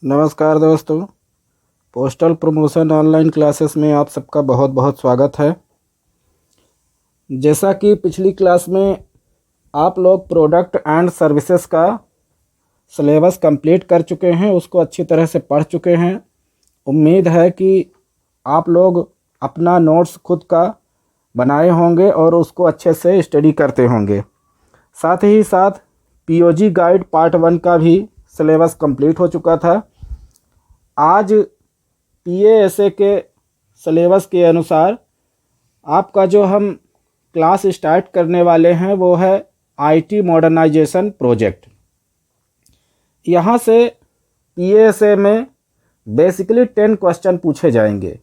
नमस्कार दोस्तों। Postal promotion online classes में आप सबका बहुत बहुत स्वागत है। जैसा कि पिछली क्लास में आप लोग प्रोडक्ट एंड सर्विसेज का सिलेबस कंप्लीट कर चुके हैं, उसको अच्छी तरह से पढ़ चुके हैं। उम्मीद है कि आप लोग अपना नोट्स खुद का बनाए होंगे और उसको अच्छे से स्टडी करते होंगे। साथ ही साथ पीओजी गाइड पार्ट 1 का भी सिलेबस कंप्लीट हो चुका था। आज पीएएसए के सिलेबस के अनुसार आपका जो हम क्लास स्टार्ट करने वाले हैं वो है आईटी मॉडर्नाइजेशन प्रोजेक्ट। यहाँ से पीएएसए में बेसिकली 10 क्वेश्चन पूछे जाएंगे।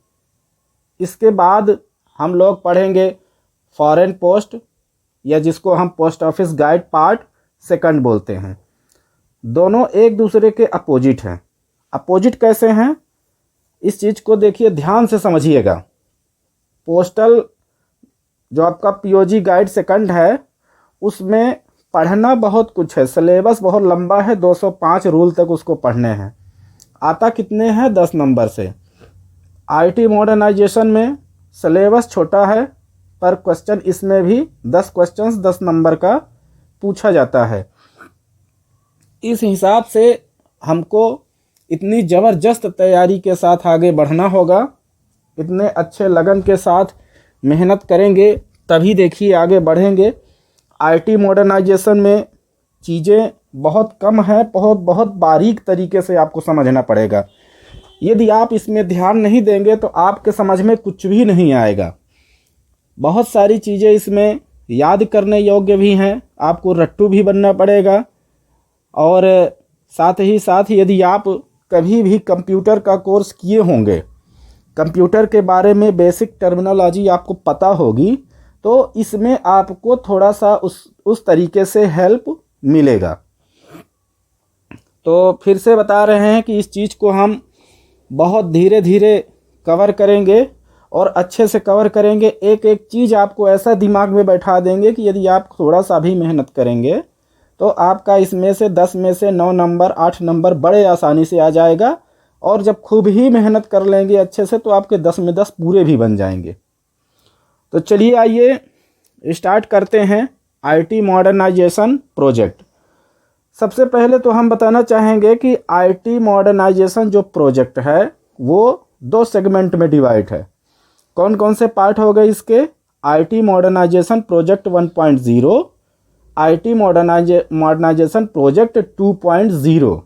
इसके बाद हम लोग पढ़ेंगे फॉरेन पोस्ट, या जिसको हम पोस्ट ऑफिस गाइड पार्ट 2 बोलते हैं। दोनों एक दूसरे के अपोजिट हैं। अपोजिट कैसे हैं, इस चीज़ को देखिए, ध्यान से समझिएगा। पोस्टल जो आपका पीओजी गाइड 2 है, उसमें पढ़ना बहुत कुछ है। सिलेबस बहुत लंबा है, 205 रूल तक उसको पढ़ने हैं। आता कितने हैं? 10 नंबर से। आईटी मॉडर्नाइजेशन में सिलेबस छोटा है, पर क्वेश्चन इसमें भी 10 क्वेश्चंस 10 नंबर का पूछा जाता है। इस हिसाब से हमको इतनी ज़बरदस्त तैयारी के साथ आगे बढ़ना होगा। इतने अच्छे लगन के साथ मेहनत करेंगे तभी देखिए आगे बढ़ेंगे। आईटी मॉडर्नाइजेशन में चीज़ें बहुत कम हैं, बहुत बारीक तरीके से आपको समझना पड़ेगा। यदि आप इसमें ध्यान नहीं देंगे तो आपके समझ में कुछ भी नहीं आएगा। बहुत सारी चीज़ें इसमें याद करने योग्य भी हैं, आपको रट्टू भी बनना पड़ेगा। और साथ ही साथ यदि आप कभी भी कंप्यूटर का कोर्स किए होंगे, कंप्यूटर के बारे में बेसिक टर्मिनोलॉजी आपको पता होगी, तो इसमें आपको थोड़ा सा उस तरीके से हेल्प मिलेगा। तो फिर से बता रहे हैं कि इस चीज़ को हम बहुत धीरे धीरे कवर करेंगे और अच्छे से कवर करेंगे। एक एक चीज़ आपको ऐसा दिमाग में बैठा देंगे कि यदि आप थोड़ा सा भी मेहनत करेंगे तो आपका इसमें से 10 में से 9 नंबर 8 नंबर बड़े आसानी से आ जाएगा। और जब खूब ही मेहनत कर लेंगे अच्छे से तो आपके 10 में 10 पूरे भी बन जाएंगे। तो चलिए आइए स्टार्ट करते हैं आईटी मॉडर्नाइजेशन प्रोजेक्ट। सबसे पहले तो हम बताना चाहेंगे कि आईटी मॉडर्नाइजेशन जो प्रोजेक्ट है वो 2 सेगमेंट में डिवाइड है। कौन कौन से पार्ट हो गए इसके? IT modernisation project 1.0, IT modernisation project 2.0।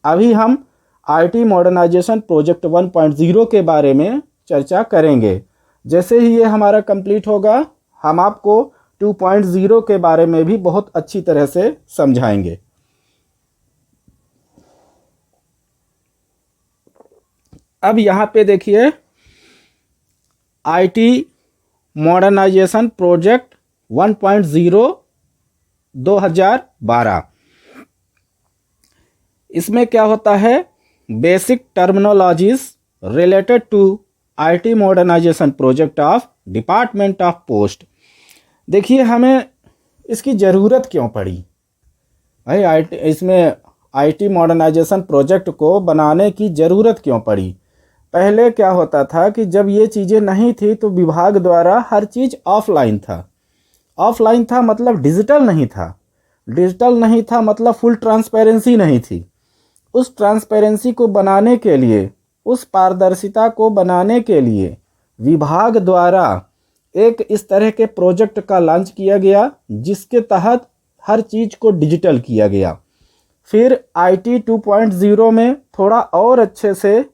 अभी हम आईटी मॉडर्नाइजेशन प्रोजेक्ट 1.0 के बारे में चर्चा करेंगे। जैसे ही ये हमारा कंप्लीट होगा हम आपको 2.0 के बारे में भी बहुत अच्छी तरह से समझाएंगे। अब यहाँ पे देखिए, आईटी मॉडर्नाइजेशन प्रोजेक्ट 1.0 2012। इसमें क्या होता है? Basic terminologies related to IT modernisation project of department of post. देखिए, हमें इसकी ज़रूरत क्यों पड़ी भाई? इसमें आईटी मॉडर्नाइजेशन प्रोजेक्ट को बनाने की ज़रूरत क्यों पड़ी? पहले क्या होता था कि जब ये चीज़ें नहीं थी तो विभाग द्वारा हर चीज़ ऑफलाइन था। ऑफलाइन था मतलब डिजिटल नहीं था। डिजिटल नहीं था मतलब फुल ट्रांसपेरेंसी नहीं थी। उस ट्रांसपेरेंसी को बनाने के लिए, उस पारदर्शिता को बनाने के लिए विभाग द्वारा एक इस तरह के प्रोजेक्ट का लॉन्च किया गया, जिसके तहत हर चीज़ को डिजिटल किया गया। फिर आईटी 2.0 में थोड़ा और अच्छे से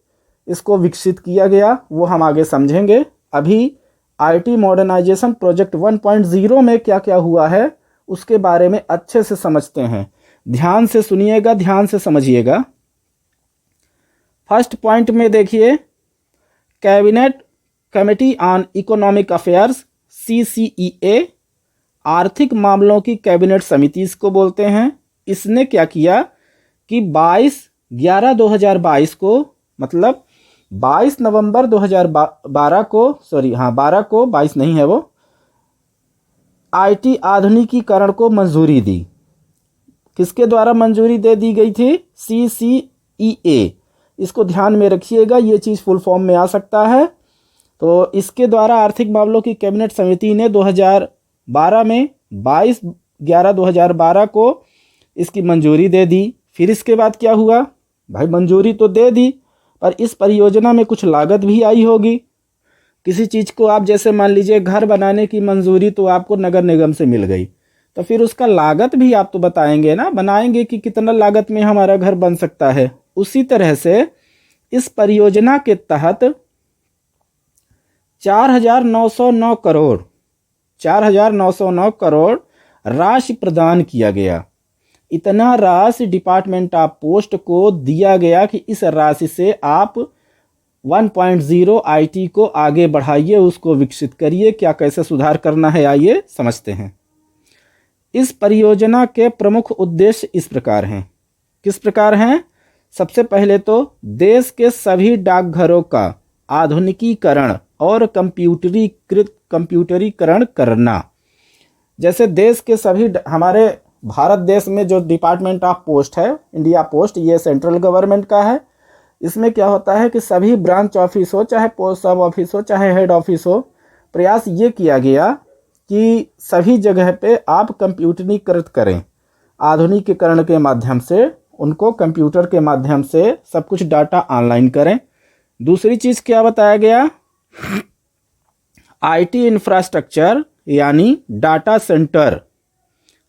इसको विकसित किया गया, वो हम आगे समझेंगे। अभी आईटी मॉडर्नाइजेशन प्रोजेक्ट 1.0 में क्या क्या हुआ है उसके बारे में अच्छे से समझते हैं। ध्यान से सुनिएगा, ध्यान से समझिएगा। फर्स्ट पॉइंट में देखिए, cabinet committee on economic affairs CCEA, आर्थिक मामलों की कैबिनेट समिति इसको बोलते हैं। इसने क्या किया कि 22/11/2022 को, मतलब 22 नवंबर 2012 को, 12 को, 22 नहीं है वो, आईटी आधुनिकीकरण को मंजूरी दी। किसके द्वारा मंजूरी दे दी गई थी? CCEA, इसको ध्यान में रखिएगा, ये चीज़ फुल फॉर्म में आ सकता है। तो इसके द्वारा आर्थिक मामलों की कैबिनेट समिति ने 2012 में 22/11/2012 को इसकी मंजूरी दे दी। फिर इसके बाद क्या हुआ भाई, मंजूरी तो दे दी पर इस परियोजना में कुछ लागत भी आई होगी। किसी चीज़ को आप जैसे मान लीजिए घर बनाने की मंजूरी तो आपको नगर निगम से मिल गई, तो फिर उसका लागत भी आप तो बताएंगे ना, बनाएंगे कि कितना लागत में हमारा घर बन सकता है। उसी तरह से इस परियोजना के तहत 4,909 करोड़ राशि प्रदान किया गया। इतना राशि डिपार्टमेंट ऑफ पोस्ट को दिया गया कि इस राशि से आप 1.0 आईटी को आगे बढ़ाइए, उसको विकसित करिए। क्या कैसे सुधार करना है आइए समझते हैं। इस परियोजना के प्रमुख उद्देश्य इस प्रकार हैं। किस प्रकार हैं? सबसे पहले तो देश के सभी डाकघरों का आधुनिकीकरण और कंप्यूटरीकरण करना। जैसे देश के सभी हमारे भारत देश में जो डिपार्टमेंट ऑफ पोस्ट है, इंडिया पोस्ट, ये सेंट्रल गवर्नमेंट का है। इसमें क्या होता है कि सभी ब्रांच ऑफिस हो, चाहे पोस्ट सब ऑफिस हो, चाहे हेड ऑफिस हो, प्रयास ये किया गया कि सभी जगह पे आप कंप्यूटरीकृत करें। आधुनिकीकरण के माध्यम से उनको कंप्यूटर के माध्यम से सब कुछ डाटा ऑनलाइन करें। दूसरी चीज़ क्या बताया गया? आईटी इंफ्रास्ट्रक्चर यानी डाटा सेंटर,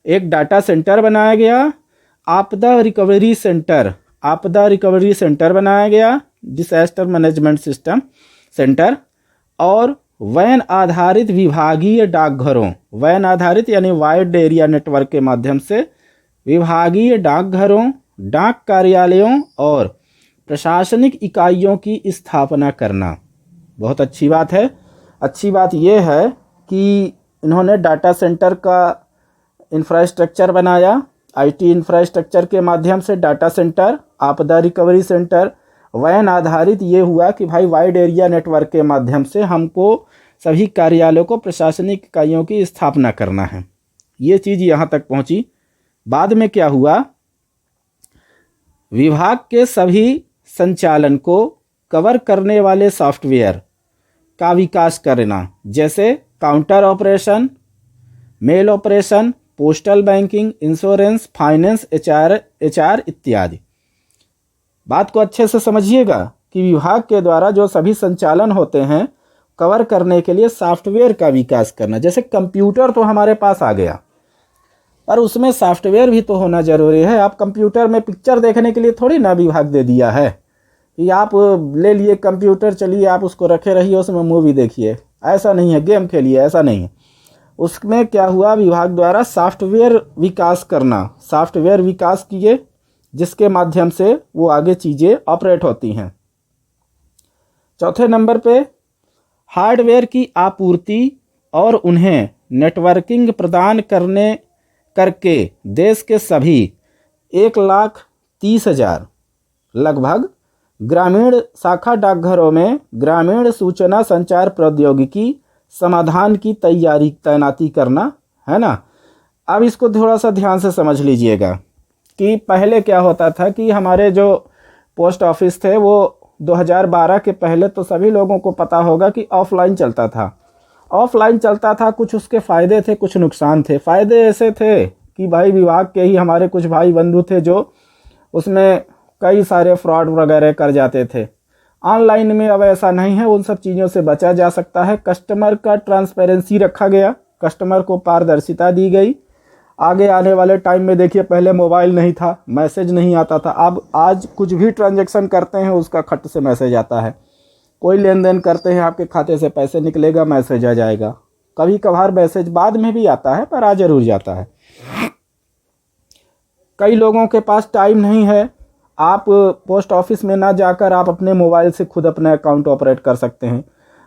एक डाटा सेंटर बनाया गया। आपदा रिकवरी सेंटर बनाया गया, डिसास्टर मैनेजमेंट सिस्टम सेंटर। और वैन आधारित विभागीय डाकघरों, वैन आधारित यानी वाइड एरिया नेटवर्क के माध्यम से विभागीय डाकघरों, डाक कार्यालयों और प्रशासनिक इकाइयों की स्थापना करना। बहुत अच्छी बात है। अच्छी बात यह है कि इन्होंने डाटा सेंटर का इंफ्रास्ट्रक्चर बनाया, आईटी इंफ्रास्ट्रक्चर के माध्यम से डाटा सेंटर, आपदा रिकवरी सेंटर, वैन आधारित। ये हुआ कि भाई वाइड एरिया नेटवर्क के माध्यम से हमको सभी कार्यालयों को, प्रशासनिक इकाइयों की स्थापना करना है। ये चीज़ यहाँ तक पहुँची। बाद में क्या हुआ? विभाग के सभी संचालन को कवर करने वाले सॉफ्टवेयर का विकास करना, जैसे counter operation, mail operation, postal banking, insurance, finance, HR इत्यादि। बात को अच्छे से समझिएगा कि विभाग के द्वारा जो सभी संचालन होते हैं कवर करने के लिए सॉफ्टवेयर का विकास करना। जैसे कंप्यूटर तो हमारे पास आ गया, पर उसमें सॉफ्टवेयर भी तो होना जरूरी है। आप कंप्यूटर में पिक्चर देखने के लिए थोड़ी ना विभाग दे दिया है कि आप ले लिए कंप्यूटर, चलिए आप उसको रखे रहिए, उसमें मूवी देखिए। ऐसा नहीं है, गेम खेलिए, ऐसा नहीं है। उसमें क्या हुआ? विभाग द्वारा सॉफ्टवेयर विकास करना, सॉफ्टवेयर विकास किए जिसके माध्यम से वो आगे चीज़ें ऑपरेट होती हैं। चौथे नंबर पे हार्डवेयर की आपूर्ति और उन्हें नेटवर्किंग प्रदान करके देश के सभी 1,30,000 लगभग ग्रामीण शाखा डाकघरों में ग्रामीण सूचना संचार प्रौद्योगिकी समाधान की तैनाती करना है ना। अब इसको थोड़ा सा ध्यान से समझ लीजिएगा कि पहले क्या होता था कि हमारे जो पोस्ट ऑफिस थे वो 2012 के पहले तो सभी लोगों को पता होगा कि ऑफलाइन चलता था। ऑफलाइन चलता था, कुछ उसके फ़ायदे थे, कुछ नुकसान थे। फ़ायदे ऐसे थे कि भाई विभाग के ही हमारे कुछ भाई बंधु थे जो उसमें कई सारे फ्रॉड वगैरह कर जाते थे। ऑनलाइन में अब ऐसा नहीं है, उन सब चीज़ों से बचा जा सकता है। कस्टमर का ट्रांसपेरेंसी रखा गया, कस्टमर को पारदर्शिता दी गई। आगे आने वाले टाइम में देखिए, पहले मोबाइल नहीं था, मैसेज नहीं आता था। अब आज कुछ भी ट्रांजैक्शन करते हैं उसका खट से मैसेज आता है। कोई लेन देन करते हैं, आपके खाते से पैसे निकलेगा, मैसेज आ जाएगा। कभी कभार मैसेज बाद में भी आता है, पर आ जरूर जाता है। कई लोगों के पास टाइम नहीं है, आप पोस्ट ऑफिस में ना जाकर आप अपने मोबाइल से खुद अपना अकाउंट ऑपरेट कर सकते हैं।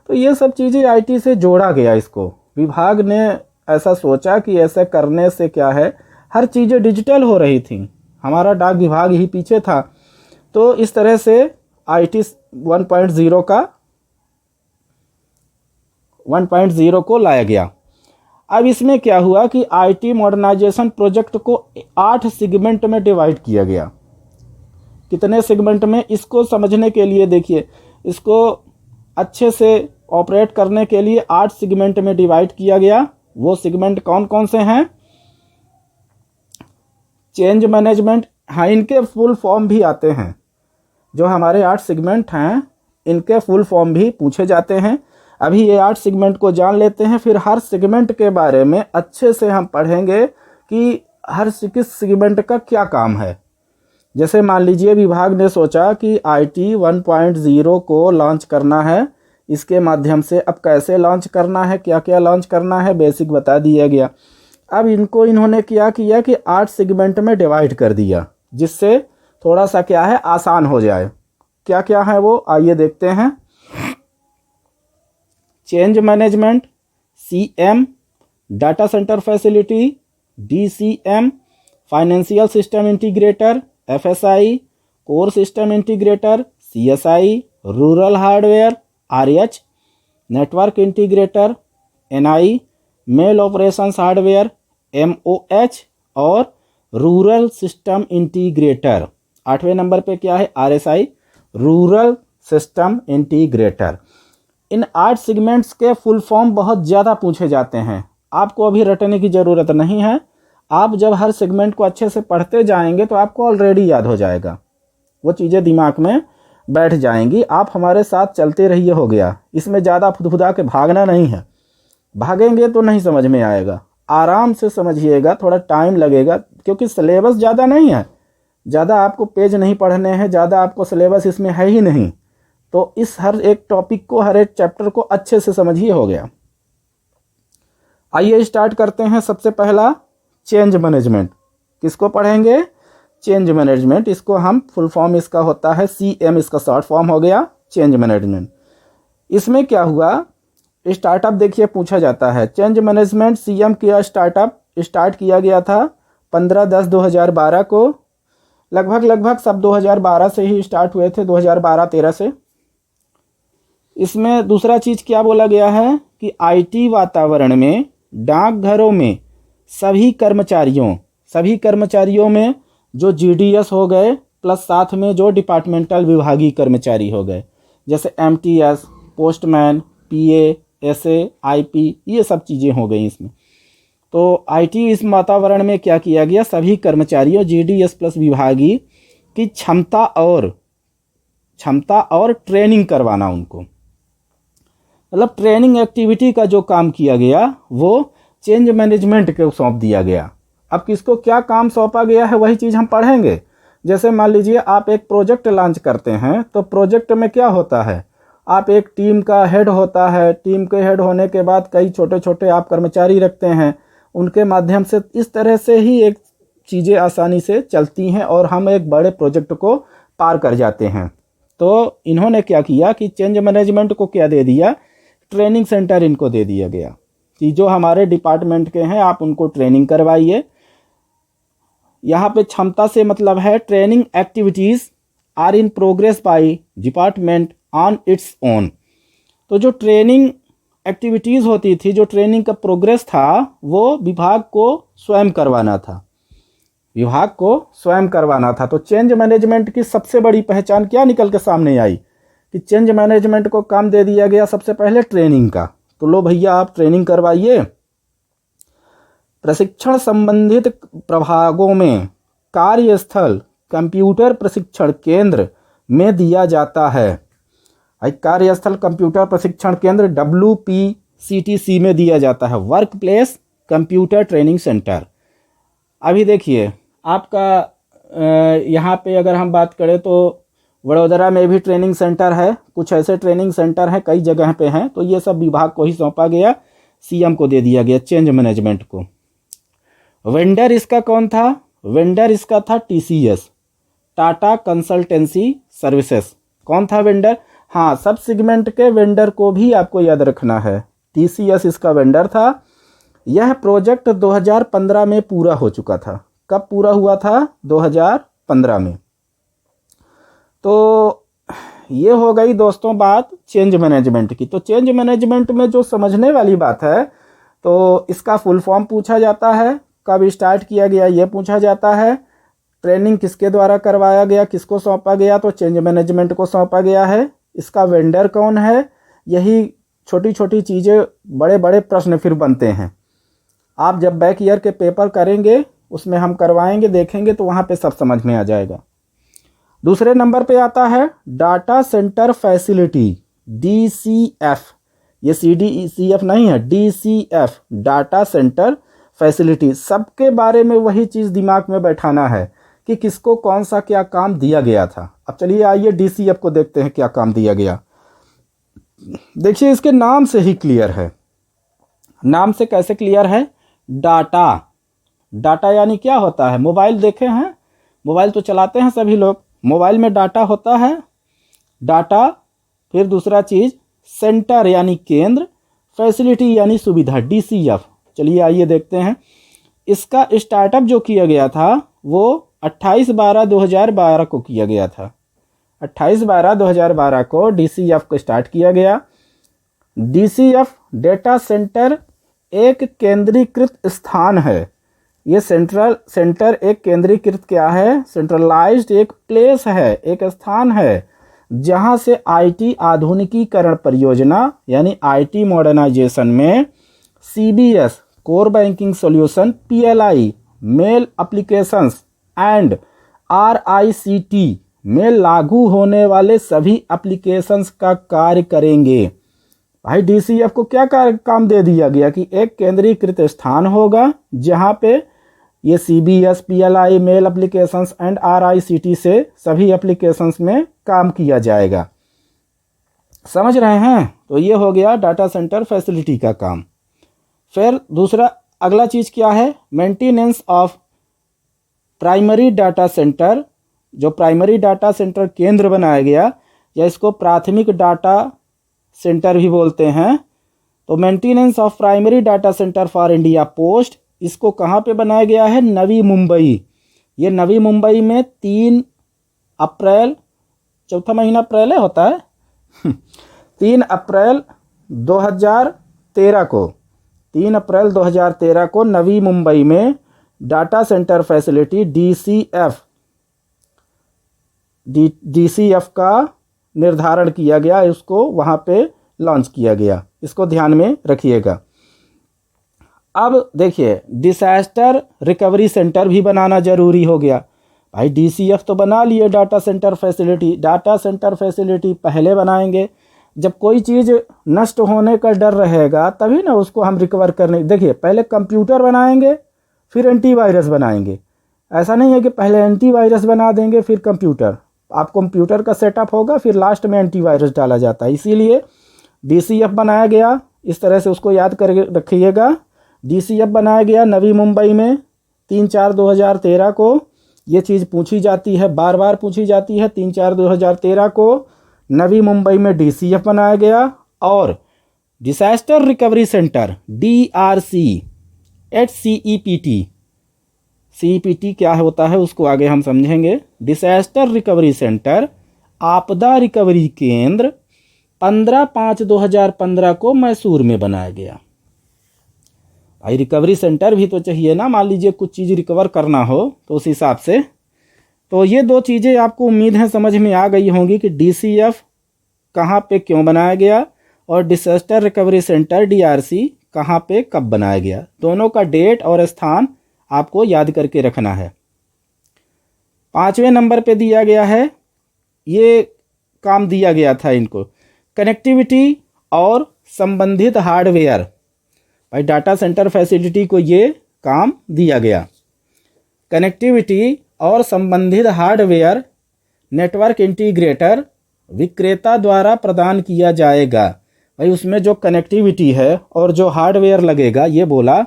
तो ये सब चीज़ें आईटी से जोड़ा गया। इसको विभाग ने ऐसा सोचा कि ऐसे करने से क्या है, हर चीज़ें डिजिटल हो रही थी, हमारा डाक विभाग ही पीछे था। तो इस तरह से आईटी 1.0 को लाया गया। अब इसमें क्या हुआ कि आईटी मॉडर्नाइजेशन प्रोजेक्ट को 8 सेगमेंट में डिवाइड किया गया। कितने सेगमेंट में, इसको समझने के लिए देखिए, इसको अच्छे से ऑपरेट करने के लिए 8 सेगमेंट में डिवाइड किया गया। वो सेगमेंट कौन कौन से हैं? चेंज मैनेजमेंट, हाँ इनके फुल फॉर्म भी आते हैं। जो हमारे 8 सेगमेंट हैं इनके फुल फॉर्म भी पूछे जाते हैं। अभी ये 8 सेगमेंट को जान लेते हैं, फिर हर सेगमेंट के बारे में अच्छे से हम पढ़ेंगे कि हर किस सेगमेंट का क्या काम है। जैसे मान लीजिए विभाग ने सोचा कि IT 1.0 को लॉन्च करना है, इसके माध्यम से अब कैसे लॉन्च करना है, क्या क्या लॉन्च करना है, बेसिक बता दिया गया। अब इन्होंने क्या किया कि 8 सेगमेंट में डिवाइड कर दिया, जिससे थोड़ा सा क्या है आसान हो जाए। क्या क्या है वो, आइए देखते हैं। Change management, CM, data centre facility, DCM, financial system integrator, FSI, core system integrator, CSI, rural hardware, RH, network integrator, NI, mail operations hardware, MOH और रूरल सिस्टम इंटीग्रेटर। 8वें नंबर पे क्या है? RSI, rural system integrator. इन 8 segments के full form बहुत ज़्यादा पूछे जाते हैं, आपको अभी रटने की ज़रूरत नहीं है। आप जब हर सेगमेंट को अच्छे से पढ़ते जाएंगे तो आपको ऑलरेडी याद हो जाएगा, वो चीज़ें दिमाग में बैठ जाएंगी। आप हमारे साथ चलते रहिए, हो गया। इसमें ज़्यादा फुदफुदा के भागना नहीं है, भागेंगे तो नहीं समझ में आएगा। आराम से समझिएगा, थोड़ा टाइम लगेगा क्योंकि सिलेबस ज़्यादा नहीं है, ज़्यादा आपको पेज नहीं पढ़ने हैं, ज़्यादा आपको सिलेबस इसमें है ही नहीं। तो इस हर एक टॉपिक को, हर एक चैप्टर को अच्छे से समझिए, हो गया। आइए स्टार्ट करते हैं। सबसे पहला चेंज मैनेजमेंट। किसको पढ़ेंगे? Change management. इसको हम फुल फॉर्म इसका होता है CM, इसका शॉर्ट फॉर्म हो गया चेंज मैनेजमेंट। इसमें क्या हुआ, स्टार्टअप देखिए पूछा जाता है। चेंज मैनेजमेंट CM किया स्टार्टअप स्टार्ट किया गया था 15/10/2012 को। लगभग सब 2012 से ही स्टार्ट हुए थे, 2012-13 से। इसमें दूसरा चीज़ क्या बोला गया है कि IT वातावरण में, डाकघरों में सभी कर्मचारियों में जो GDS हो गए प्लस साथ में जो डिपार्टमेंटल विभागीय कर्मचारी हो गए, जैसे MTS, postman, PA, SA, IP, ये सब चीज़ें हो गई इसमें। तो IT इस वातावरण में क्या किया गया, सभी कर्मचारियों GDS प्लस विभागीय की क्षमता और ट्रेनिंग करवाना उनको, मतलब ट्रेनिंग एक्टिविटी का जो काम किया गया वो चेंज मैनेजमेंट को सौंप दिया गया। अब किसको क्या काम सौंपा गया है वही चीज़ हम पढ़ेंगे। जैसे मान लीजिए आप एक प्रोजेक्ट लॉन्च करते हैं, तो प्रोजेक्ट में क्या होता है, आप एक टीम का हेड होता है, टीम के हेड होने के बाद कई छोटे छोटे आप कर्मचारी रखते हैं, उनके माध्यम से इस तरह से ही एक चीज़ें आसानी से चलती हैं और हम एक बड़े प्रोजेक्ट को पार कर जाते हैं। तो इन्होंने क्या किया कि चेंज मैनेजमेंट को क्या दे दिया, ट्रेनिंग सेंटर इनको दे दिया गया कि जो हमारे डिपार्टमेंट के हैं आप उनको ट्रेनिंग करवाइए। यहाँ पे क्षमता से मतलब है training activities are in progress by department on its own. तो जो ट्रेनिंग एक्टिविटीज़ होती थी, जो ट्रेनिंग का प्रोग्रेस था, वो विभाग को स्वयं करवाना था। तो चेंज मैनेजमेंट की सबसे बड़ी पहचान क्या निकल के सामने आई कि चेंज मैनेजमेंट को काम दे दिया गया सबसे पहले ट्रेनिंग का। तो लो भैया आप ट्रेनिंग करवाइए। प्रशिक्षण संबंधित प्रभागों में कार्यस्थल कंप्यूटर प्रशिक्षण केंद्र में दिया जाता है। कार्यस्थल कंप्यूटर प्रशिक्षण केंद्र WPCTC में दिया जाता है, work place computer training centre. अभी देखिए आपका यहाँ पे अगर हम बात करें तो वडोदरा में भी ट्रेनिंग सेंटर है, कुछ ऐसे ट्रेनिंग सेंटर हैं कई जगह पे हैं। तो ये सब विभाग को ही सौंपा गया, CM को दे दिया गया चेंज मैनेजमेंट को। वेंडर इसका कौन था? वेंडर इसका था TCS, टाटा कंसल्टेंसी सर्विसेज। कौन था वेंडर? हाँ, सब सेगमेंट के वेंडर को भी आपको याद रखना है। TCS इसका वेंडर था। यह प्रोजेक्ट 2015 में पूरा हो चुका था। कब पूरा हुआ था? 2015 में। तो ये हो गई दोस्तों बात चेंज मैनेजमेंट की। तो चेंज मैनेजमेंट में जो समझने वाली बात है, तो इसका फुल फॉर्म पूछा जाता है, कब स्टार्ट किया गया ये पूछा जाता है, ट्रेनिंग किसके द्वारा करवाया गया, किसको सौंपा गया, तो चेंज मैनेजमेंट को सौंपा गया है। इसका वेंडर कौन है, यही छोटी छोटी चीज़ें बड़े बड़े प्रश्न फिर बनते हैं। आप जब बैक ईयर के पेपर करेंगे उसमें हम करवाएंगे, देखेंगे तो वहाँ पे सब समझ में आ जाएगा। दूसरे नंबर पे आता है डाटा सेंटर फैसिलिटी, DCF। ये CDCF नहीं है, DCF, डाटा सेंटर फैसिलिटी। सबके बारे में वही चीज़ दिमाग में बैठाना है कि किसको कौन सा क्या काम दिया गया था। अब चलिए आइए DCF को देखते हैं क्या काम दिया गया। देखिए इसके नाम से ही क्लियर है। नाम से कैसे क्लियर है? डाटा, डाटा यानी क्या होता है? मोबाइल देखे हैं, मोबाइल तो चलाते हैं सभी लोग, मोबाइल में डाटा होता है। डाटा, फिर दूसरा चीज़ सेंटर यानी केंद्र, फैसिलिटी यानी सुविधा, DCF। चलिए आइए देखते हैं। इसका स्टार्टअप जो किया गया था वो 28/12/2012 को किया गया था। 28/12/2012 को DCF को स्टार्ट किया गया। DCF डेटा सेंटर एक केंद्रीकृत स्थान है। ये सेंटर एक केंद्रीकृत क्या है? सेंट्रलाइज्ड एक प्लेस है, एक स्थान है जहां से IT आधुनिकीकरण परियोजना यानी IT मॉडर्नाइजेशन में CBS core banking solution, PLI mail applications and RICT में लागू होने वाले सभी एप्लीकेशंस का कार्य करेंगे। भाई DCF को क्या काम दे दिया गया कि एक केंद्रीकृत स्थान होगा जहां पे ये CBS, PLI mail applications and RICT से सभी एप्लीकेशंस में काम किया जाएगा। समझ रहे हैं? तो ये हो गया डाटा सेंटर फैसिलिटी का काम। फिर दूसरा अगला चीज़ क्या है? Maintenance of primary data centre. जो प्राइमरी डाटा सेंटर केंद्र बनाया गया या इसको प्राथमिक डाटा सेंटर भी बोलते हैं, तो maintenance of primary data centre for India post, इसको कहाँ पे बनाया गया है? नवी मुंबई। ये नवी मुंबई में 3 अप्रैल, चौथा महीना अप्रैल होता है 3 अप्रैल 2013 को, 3 अप्रैल 2013 को नवी मुंबई में डाटा सेंटर फैसिलिटी DCF का निर्धारण किया गया, इसको वहाँ पे लॉन्च किया गया। इसको ध्यान में रखिएगा। अब देखिए डिसास्टर रिकवरी सेंटर भी बनाना ज़रूरी हो गया। भाई DCF तो बना लिए, data centre facility. Data centre facility पहले बनाएंगे जब कोई चीज़ नष्ट होने का डर रहेगा, तभी ना उसको हम रिकवर करने। देखिए पहले कंप्यूटर बनाएंगे फिर एंटीवायरस बनाएंगे। ऐसा नहीं है कि पहले एंटीवायरस बना देंगे फिर कंप्यूटर। आप कंप्यूटर का सेटअप होगा फिर लास्ट में एंटीवायरस डाला जाता है। इसीलिए DCF बनाया गया। इस तरह से उसको याद कर रखिएगा। DCF बनाया गया नवी मुंबई में 3/4/2013 को। ये चीज़ पूछी जाती है, बार बार पूछी जाती है। 3/4/2013 को नवी मुंबई में DCF बनाया गया। और disaster recovery centre DRC at CEPT क्या होता है उसको आगे हम समझेंगे। डिसास्टर रिकवरी सेंटर, आपदा रिकवरी केंद्र 15/5/2015 को मैसूर में बनाया गया। भाई रिकवरी सेंटर भी तो चाहिए ना, मान लीजिए कुछ चीज़ रिकवर करना हो तो उस हिसाब से। तो ये 2 चीज़ें आपको उम्मीद है समझ में आ गई होंगी कि DCF कहाँ पे क्यों बनाया गया और डिसास्टर रिकवरी सेंटर DRC कहाँ पे कब बनाया गया। दोनों का डेट और स्थान आपको याद करके रखना है। 5वें नंबर पे दिया गया है, ये काम दिया गया था इनको, कनेक्टिविटी और संबंधित हार्डवेयर। भाई डाटा सेंटर फैसिलिटी को ये काम दिया गया। कनेक्टिविटी और संबंधित हार्डवेयर नेटवर्क इंटीग्रेटर विक्रेता द्वारा प्रदान किया जाएगा। भाई उसमें जो कनेक्टिविटी है और जो हार्डवेयर लगेगा, ये बोला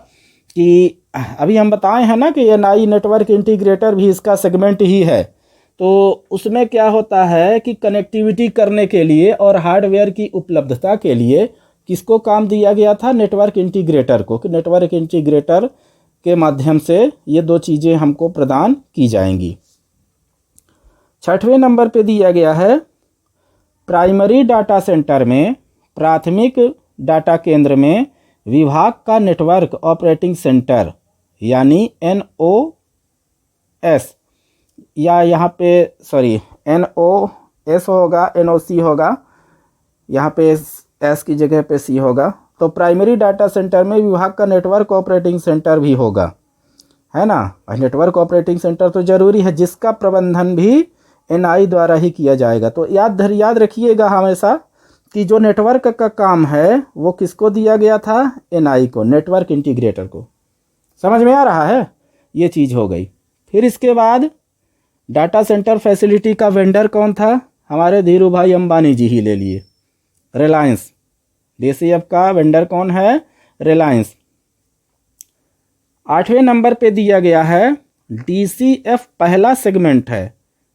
कि अभी हम बताए हैं ना कि NI नेटवर्क इंटीग्रेटर भी इसका सेगमेंट ही है। तो उसमें क्या होता है कि कनेक्टिविटी करने के लिए और हार्डवेयर की उपलब्धता के लिए किसको काम दिया गया था? नेटवर्क इंटीग्रेटर को, कि नेटवर्क इंटीग्रेटर के माध्यम से ये 2 चीज़ें हमको प्रदान की जाएंगी। 6वें नंबर पे दिया गया है, प्राइमरी डाटा सेंटर में, प्राथमिक डाटा केंद्र में विभाग का नेटवर्क ऑपरेटिंग सेंटर यानी NOS या यहाँ पे सॉरी NOS होगा, NOC होगा, यहाँ पे S की जगह पे C होगा। तो प्राइमरी डाटा सेंटर में विभाग का नेटवर्क ऑपरेटिंग सेंटर भी होगा, है ना। नेटवर्क ऑपरेटिंग सेंटर तो ज़रूरी है, जिसका प्रबंधन भी NI द्वारा ही किया जाएगा। तो याद रखिएगा हमेशा कि जो नेटवर्क का काम है वो किसको दिया गया था, NI को, नेटवर्क इंटीग्रेटर को। समझ में आ रहा है, ये चीज़ हो गई। फिर इसके बाद डाटा सेंटर फैसिलिटी का वेंडर कौन था, हमारे धीरू भाई अंबानी जी ही ले लिए, रिलायंस। DCF का वेंडर कौन है, रिलायंस। 8वें नंबर पे दिया गया है DCF पहला सेगमेंट है।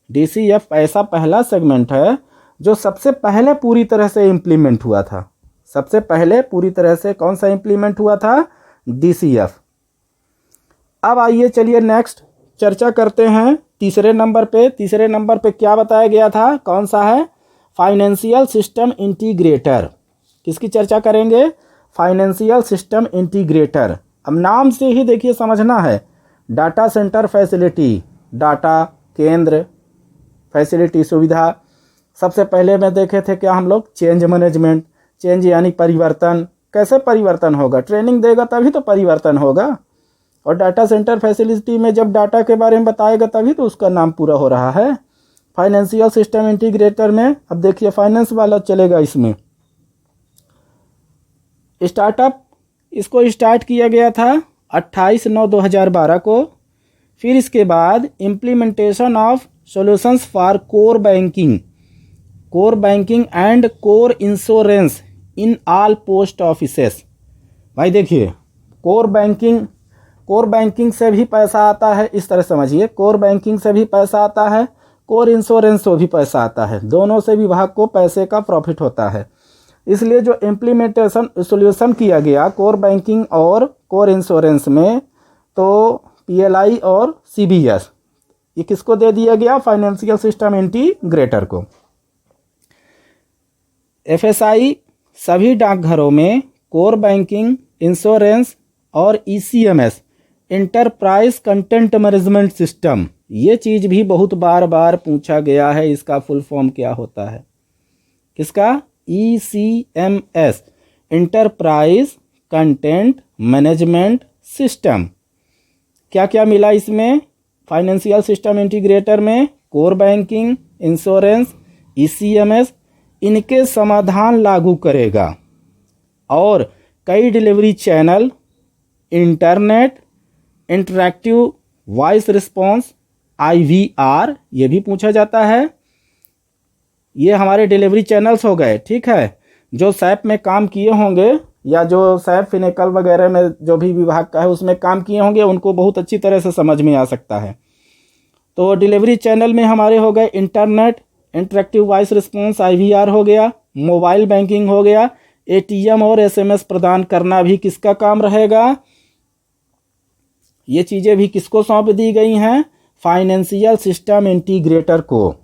DCF ऐसा पहला सेगमेंट है जो सबसे पहले पूरी तरह से इम्प्लीमेंट हुआ था। सबसे पहले पूरी तरह से कौन सा इम्प्लीमेंट हुआ था, DCF। अब आइए चलिए नेक्स्ट चर्चा करते हैं तीसरे नंबर पे। तीसरे नंबर पे क्या बताया गया था, कौन सा है, फाइनेंशियल सिस्टम इंटीग्रेटर। किसकी चर्चा करेंगे, फाइनेंशियल सिस्टम इंटीग्रेटर। अब नाम से ही देखिए समझना है, डाटा सेंटर फैसिलिटी, डाटा केंद्र, फैसिलिटी सुविधा। सबसे पहले में देखे थे क्या हम लोग, चेंज मैनेजमेंट। चेंज यानी परिवर्तन, कैसे परिवर्तन होगा, ट्रेनिंग देगा तभी तो परिवर्तन होगा। और डाटा सेंटर फैसिलिटी में जब डाटा के बारे में बताएगा तभी तो उसका नाम पूरा हो रहा है। फाइनेंशियल सिस्टम इंटीग्रेटर में अब देखिए फाइनेंस वाला चलेगा इसमें। स्टार्टअप, इसको स्टार्ट किया गया था 28/9/2012 को। फिर इसके बाद implementation of solutions for core banking and core insurance in all post offices. भाई देखिए, कोर बैंकिंग से भी पैसा आता है, इस तरह समझिए, कोर बैंकिंग से भी पैसा आता है, कोर इंश्योरेंस से भी पैसा आता है, दोनों से विभाग को पैसे का प्रॉफिट होता है। इसलिए जो इम्प्लीमेंटेशन सॉल्यूशन किया गया कोर बैंकिंग और कोर इंश्योरेंस में, तो PLI और CBS, ये किसको दे दिया गया, फाइनेंशियल सिस्टम इंटीग्रेटर को। FSI सभी डाकघरों में कोर बैंकिंग, इंश्योरेंस और ECMS, enterprise content management system, ये चीज़ भी बहुत बार बार पूछा गया है, इसका फुल फॉर्म क्या होता है, किसका, ECMS, enterprise content management system. क्या क्या मिला इसमें, फाइनेंशियल सिस्टम इंटीग्रेटर में कोर बैंकिंग, इंश्योरेंस, ECMS, इनके समाधान लागू करेगा। और कई delivery channel, internet, interactive voice response, IVR, ये भी पूछा जाता है। ये हमारे डिलीवरी चैनल्स हो गए, ठीक है, जो सैप में काम किए होंगे या जो सैप फिनेकल वगैरह में जो भी विभाग का है उसमें काम किए होंगे, उनको बहुत अच्छी तरह से समझ में आ सकता है। तो डिलीवरी चैनल में हमारे हो गए internet, interactive voice response, IVR हो गया, मोबाइल बैंकिंग हो गया, ATM और SMS प्रदान करना भी किसका काम रहेगा, ये चीज़ें भी किसको सौंप दी गई हैं, फाइनेंशियल सिस्टम इंटीग्रेटर को।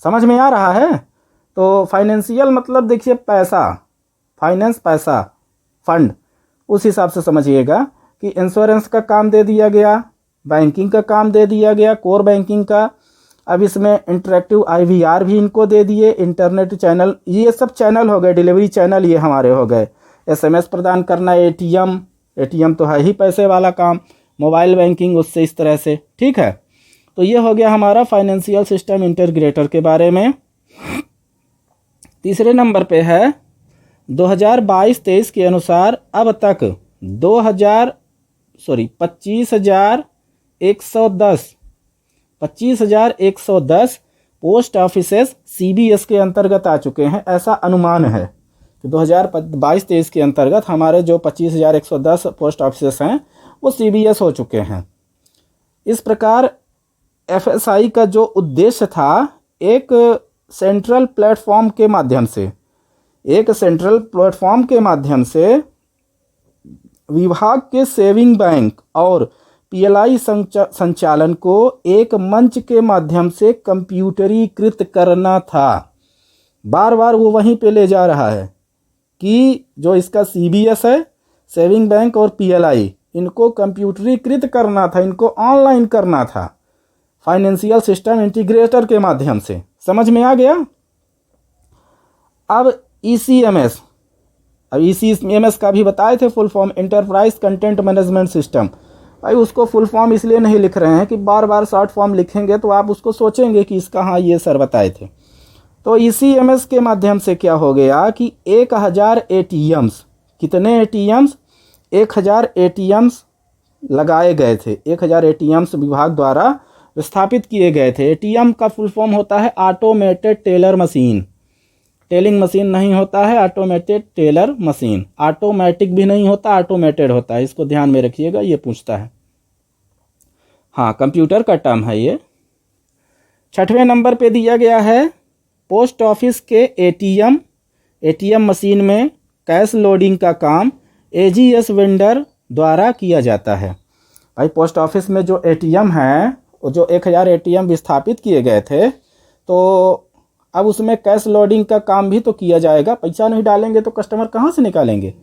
समझ में आ रहा है। तो फाइनेंशियल मतलब देखिए पैसा, फाइनेंस पैसा, फंड, उस हिसाब से समझिएगा कि इंश्योरेंस का काम दे दिया गया, बैंकिंग का काम दे दिया गया, कोर बैंकिंग का। अब इसमें इंटरैक्टिव IVR भी इनको दे दिए, इंटरनेट चैनल, ये सब चैनल हो गए, डिलीवरी चैनल ये हमारे हो गए। SMS प्रदान करना, ATM तो है ही पैसे वाला काम, मोबाइल बैंकिंग उससे इस तरह से, ठीक है। तो ये हो गया हमारा फाइनेंशियल सिस्टम इंटीग्रेटर के बारे में। तीसरे नंबर पे है 2022-23 के अनुसार अब तक 25,110 पोस्ट ऑफिसेस CBS के अंतर्गत आ चुके हैं, ऐसा अनुमान है कि 2022-23 के अंतर्गत हमारे जो 25,110 पोस्ट ऑफिसेस हैं वो CBS हो चुके हैं। इस प्रकार FSI का जो उद्देश्य था, एक सेंट्रल प्लेटफॉर्म के माध्यम से विभाग के सेविंग बैंक और PLI संचालन को एक मंच के माध्यम से कंप्यूटरीकृत करना था। बार बार वो वहीं पे ले जा रहा है कि जो इसका CBS है, सेविंग बैंक और PLI, इनको कंप्यूटरीकृत करना था, इनको ऑनलाइन करना था। फाइनेंशियल सिस्टम इंटीग्रेटर के माध्यम से। समझ में आ गया। अब ECMS, अब ECMS का भी बताए थे full form, enterprise content management system. भाई उसको फुल फॉर्म इसलिए नहीं लिख रहे हैं कि बार बार शॉर्ट फॉर्म लिखेंगे तो आप उसको सोचेंगे कि इसका हाँ ये सर बताए थे। तो ECMS के माध्यम से क्या हो गया कि 1000 ATMs, कितने ATMs? 1000 ATMs लगाए गए थे। 1000 ATMs विभाग द्वारा स्थापित किए गए थे। ATM का फुल फॉर्म होता है automated teller machine. Telling machine नहीं होता है, ऑटोमेटेड टेलर मशीन। ऑटोमेटिक भी नहीं होता, ऑटोमेटेड होता है। इसको ध्यान में रखिएगा, ये पूछता है। हाँ, कंप्यूटर का टर्म है ये। 6वें नंबर पे दिया गया है पोस्ट ऑफिस के ATM मशीन में कैश लोडिंग का काम AGS वेंडर द्वारा किया जाता है। भाई पोस्ट ऑफिस में जो ATM है, जो 1000 ATM स्थापित किए गए थे, तो अब उसमें कैश लोडिंग का काम भी तो किया जाएगा। पैसा नहीं डालेंगे तो कस्टमर कहाँ से निकालेंगे?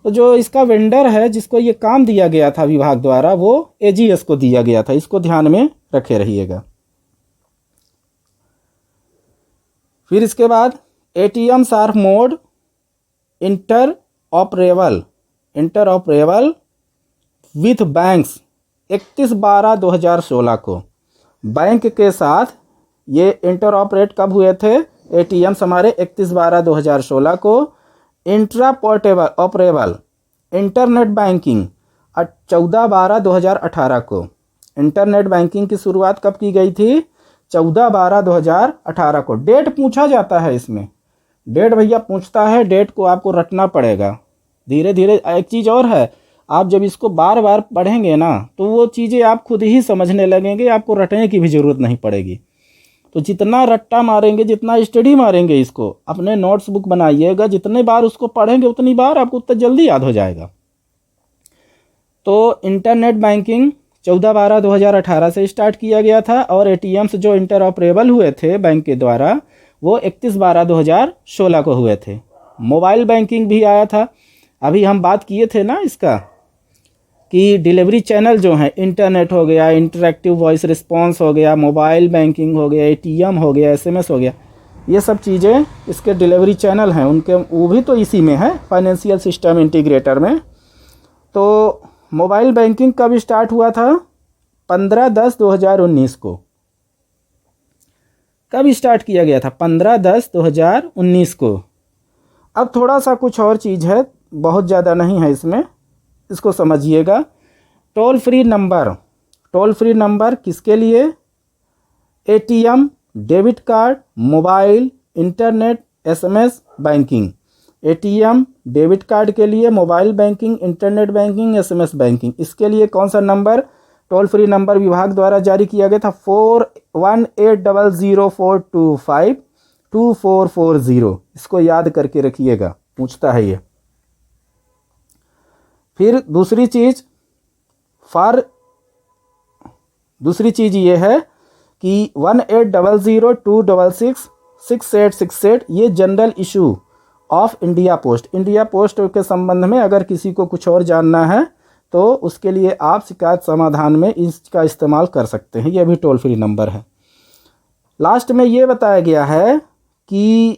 तो जो इसका वेंडर है जिसको ये काम दिया गया था विभाग द्वारा, वो AGS को दिया गया था। इसको ध्यान में रखे रहिएगा। फिर इसके बाद ATMs are mode interoperable with banks 31/12/2016 को। बैंक के साथ ये इंटरऑपरेट कब हुए थे? ATMs हमारे 31/12/2016 को। Intra portable operable internet banking 14/12/2018 को। इंटरनेट बैंकिंग की शुरुआत कब की गई थी? 14/12/2018 को। डेट पूछा जाता है इसमें, डेट भैया पूछता है, डेट को आपको रटना पड़ेगा। धीरे धीरे एक चीज़ और है, आप जब इसको बार बार पढ़ेंगे ना तो वो चीज़ें आप खुद ही समझने लगेंगे, आपको रटने की भी ज़रूरत नहीं पड़ेगी। तो जितना रट्टा मारेंगे, जितना स्टडी मारेंगे, इसको अपने नोट्स बुक बनाइएगा, जितने बार उसको पढ़ेंगे उतनी बार आपको उतना जल्दी याद हो जाएगा। तो इंटरनेट बैंकिंग 14/12/2018 से स्टार्ट किया गया था और ATMs जो इंटरऑपरेबल हुए थे बैंक के द्वारा वो 31/12/2016 को हुए थे। मोबाइल बैंकिंग भी आया था। अभी हम बात किए थे ना इसका कि डिलीवरी चैनल जो हैं, इंटरनेट हो गया, इंटरैक्टिव वॉइस रिस्पॉन्स हो गया, मोबाइल बैंकिंग हो गया, ATM हो गया, SMS हो गया, ये सब चीज़ें इसके डिलीवरी चैनल हैं उनके, वो भी तो इसी में है, फाइनेंशियल सिस्टम इंटीग्रेटर में। तो मोबाइल बैंकिंग कब स्टार्ट हुआ था? 15/10/2019 को। कब स्टार्ट किया गया था? 15/10/2019 को। अब थोड़ा सा कुछ और चीज़ है, बहुत ज़्यादा नहीं है इसमें, इसको समझिएगा। टोल फ्री नंबर किसके लिए? ATM, debit card, mobile, internet, SMS banking. ATM, debit card के लिए, mobile banking, internet banking, SMS banking. इसके लिए कौन सा नंबर टोल फ्री नंबर विभाग द्वारा जारी किया गया था? 418004252440। इसको याद करके रखिएगा, पूछता है ये। फिर दूसरी चीज़ ये है कि 180026666868 ये general issue of India post के संबंध में अगर किसी को कुछ और जानना है तो उसके लिए आप शिकायत समाधान में इसका इस्तेमाल कर सकते हैं। ये भी टोल फ्री नंबर है। लास्ट में ये बताया गया है कि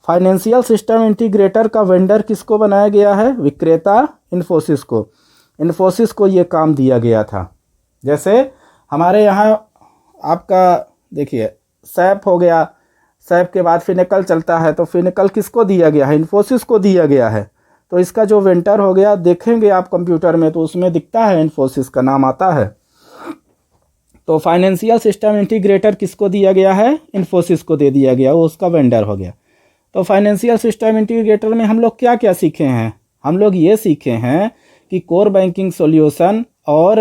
फाइनेंशियल सिस्टम इंटीग्रेटर का वेंडर किसको बनाया गया है? विक्रेता इन्फोसिस को। इन्फोसिस को ये काम दिया गया था। जैसे हमारे यहाँ आपका देखिए सैप हो गया, सैप के बाद फिनिकल चलता है, तो फिनिकल किसको दिया गया है? इन्फोसिस को दिया गया है। तो इसका जो वेंडर हो गया, देखेंगे आप कंप्यूटर में तो उसमें दिखता है, इन्फोसिस का नाम आता है। तो फाइनेंशियल सिस्टम इंटीग्रेटर किसको दिया गया है? इन्फोसिस को दे दिया गया, वो उसका वेंडर हो गया। तो फाइनेंशियल सिस्टम इंटीग्रेटर में हम लोग क्या क्या सीखे हैं? हम लोग ये सीखे हैं कि कोर बैंकिंग सॉल्यूशन और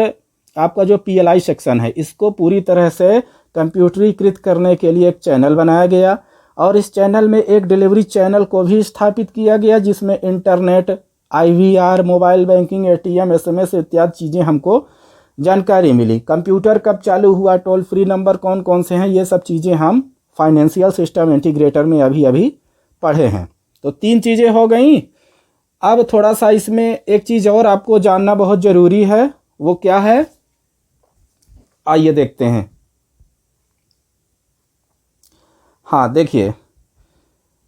आपका जो PLI सेक्शन है, इसको पूरी तरह से कंप्यूटरीकृत करने के लिए एक चैनल बनाया गया और इस चैनल में एक डिलीवरी चैनल को भी स्थापित किया गया जिसमें internet, IVR, mobile banking, ATM, SMS इत्यादि चीज़ें हमको जानकारी मिली। कंप्यूटर कब चालू हुआ, टोल फ्री नंबर कौन कौन से हैं, ये सब चीज़ें हम फाइनेंशियल सिस्टम इंटीग्रेटर में अभी पढ़े हैं। तो 3 चीज़ें हो गई। अब थोड़ा सा इसमें एक चीज़ और आपको जानना बहुत ज़रूरी है, वो क्या है? आइए देखते हैं। हाँ देखिए,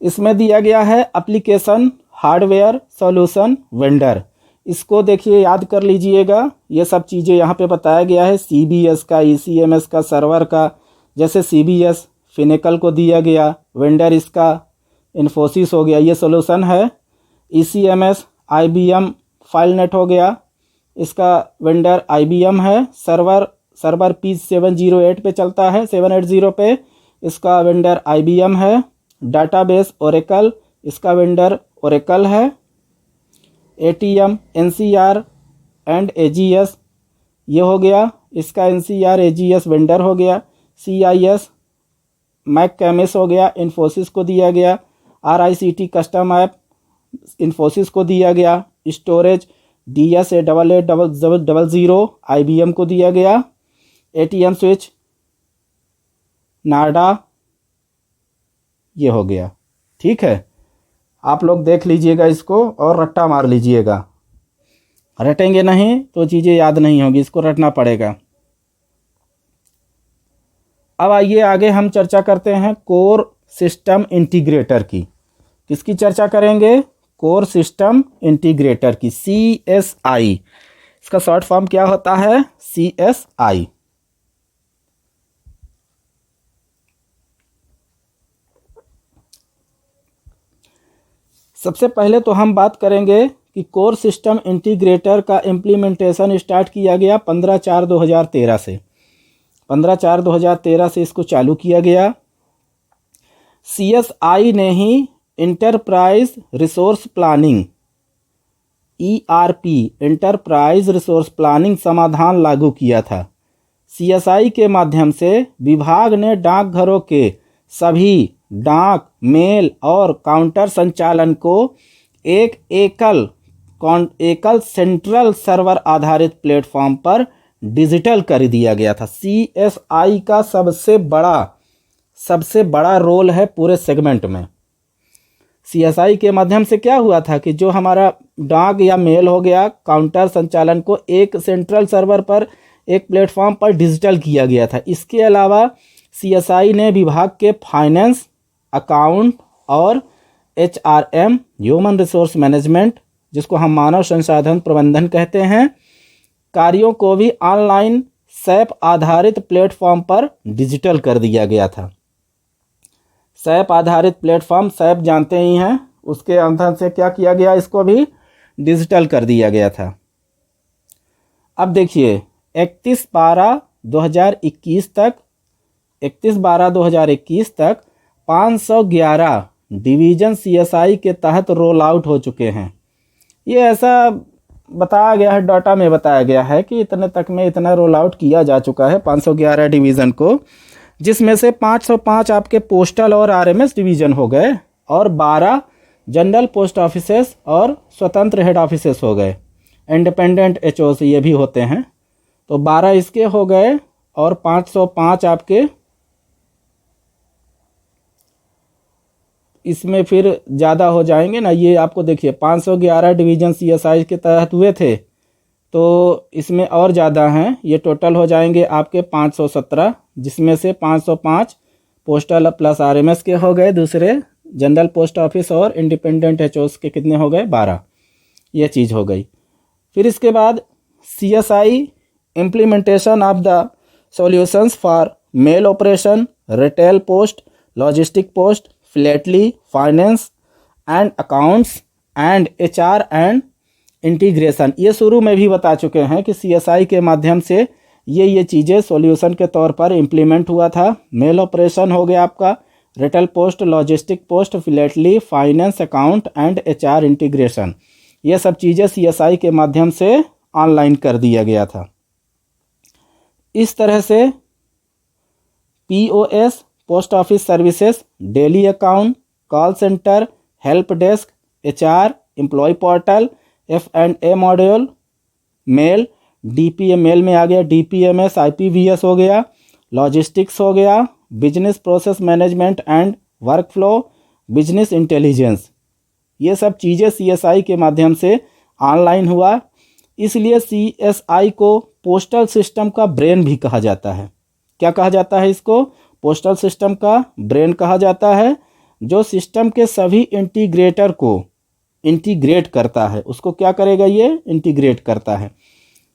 इसमें दिया गया है एप्लीकेशन हार्डवेयर सॉल्यूशन वेंडर। इसको देखिए याद कर लीजिएगा, ये सब चीज़ें यहाँ पे बताया गया है। CBS का, ECMS का, सर्वर का, जैसे CBS फिनेकल को दिया गया, वेंडर इसका इन्फोसिस हो गया, ये सॉल्यूशन है। ECMS IBM फाइलनेट हो गया, इसका वेंडर IBM है। सर्वर P 708 पे चलता है, 780 पे, इसका वेंडर IBM है। डाटाबेस ओरेकल, इसका वेंडर ओरेकल है। ATM NCR एंड AGS ये हो गया, इसका NCR AGS वेंडर हो गया। CIS मैककेमिस हो गया, इन्फोसिस को दिया गया। RICT कस्टम ऐप इन्फोसिस को दिया गया। स्टोरेज DSA8800 IBM को दिया गया। ATM स्विच नारडा ये हो गया। ठीक है, आप लोग देख लीजिएगा इसको और रट्टा मार लीजिएगा। रटेंगे नहीं तो चीज़ें याद नहीं होगी, इसको रटना पड़ेगा। अब आइए आगे हम चर्चा करते हैं कोर सिस्टम इंटीग्रेटर की। किसकी चर्चा करेंगे? कोर सिस्टम इंटीग्रेटर की, CSI। इसका शॉर्ट फॉर्म क्या होता है? CSI। सबसे पहले तो हम बात करेंगे कि कोर सिस्टम इंटीग्रेटर का इम्प्लीमेंटेशन स्टार्ट किया गया 15/4/2013 से। 15/4/2013 से इसको चालू किया गया। CSI ने ही enterprise resource planning ERP enterprise resource planning समाधान लागू किया था। CSI के माध्यम से विभाग ने डाकघरों के सभी डाक, मेल और काउंटर संचालन को एक एकल सेंट्रल सर्वर आधारित प्लेटफॉर्म पर डिजिटल कर दिया गया था। CSI का सबसे बड़ा रोल है पूरे सेगमेंट में। CSI के माध्यम से क्या हुआ था कि जो हमारा डाक या मेल हो गया, काउंटर संचालन को एक सेंट्रल सर्वर पर, एक प्लेटफॉर्म पर डिजिटल किया गया था। इसके अलावा CSI ने विभाग के फाइनेंस, अकाउंट और HRM ह्यूमन रिसोर्स मैनेजमेंट, जिसको हम मानव संसाधन प्रबंधन कहते हैं, कार्यों को भी ऑनलाइन SAP आधारित प्लेटफॉर्म पर डिजिटल कर दिया गया था। SAP आधारित प्लेटफॉर्म, SAP जानते ही हैं, उसके अंदर से क्या किया गया, इसको भी डिजिटल कर दिया गया था। अब देखिए 31/12/2021 तक 511 डिवीज़न CSI के तहत रोल आउट हो चुके हैं। ये ऐसा बताया गया है, डाटा में बताया गया है कि इतने तक में इतना रोल आउट किया जा चुका है 511 डिवीज़न को, जिसमें से 505 आपके पोस्टल और RMS डिवीज़न हो गए और 12 जनरल पोस्ट ऑफिसेस और स्वतंत्र हेड ऑफिसेस हो गए। इंडिपेंडेंट HOC ये भी होते हैं, तो 12 इसके हो गए और 505 आपके इसमें फिर ज़्यादा हो जाएंगे ना। ये आपको देखिए 511 डिवीज़न CSI के तहत हुए थे, तो इसमें और ज़्यादा हैं। ये टोटल हो जाएंगे आपके 517, जिसमें से 505 पोस्टल प्लस RMS के हो गए, दूसरे जनरल पोस्ट ऑफिस और इंडिपेंडेंट HOS के कितने हो गए? 12। ये चीज़ हो गई। फिर इसके बाद CSI implementation of the solutions for male operation, retail post, logistic post, Flatley, finance and accounts and HR and integration. ये शुरू में भी बता चुके हैं कि CSI के माध्यम से ये चीज़ें सॉल्यूशन के तौर पर इम्प्लीमेंट हुआ था। मेल ऑपरेशन हो गया आपका, retail post, logistic post, Flatley, finance, account and HR integration. ये सब चीज़ें CSI के माध्यम से ऑनलाइन कर दिया गया था। इस तरह से POS post office services, daily account, call centre, help desk, HR, employ portal, F&A module, mail, DPM mail में आ गया, DPMS, IPVS हो गया, लॉजिस्टिक्स हो गया, business process management and workflow, business intelligence. ये सब चीज़ें CSI के माध्यम से ऑनलाइन हुआ। इसलिए CSI को पोस्टल सिस्टम का ब्रेन भी कहा जाता है। क्या कहा जाता है इसको? पोस्टल सिस्टम का ब्रेन कहा जाता है। जो सिस्टम के सभी इंटीग्रेटर को इंटीग्रेट करता है, उसको क्या करेगा? ये इंटीग्रेट करता है।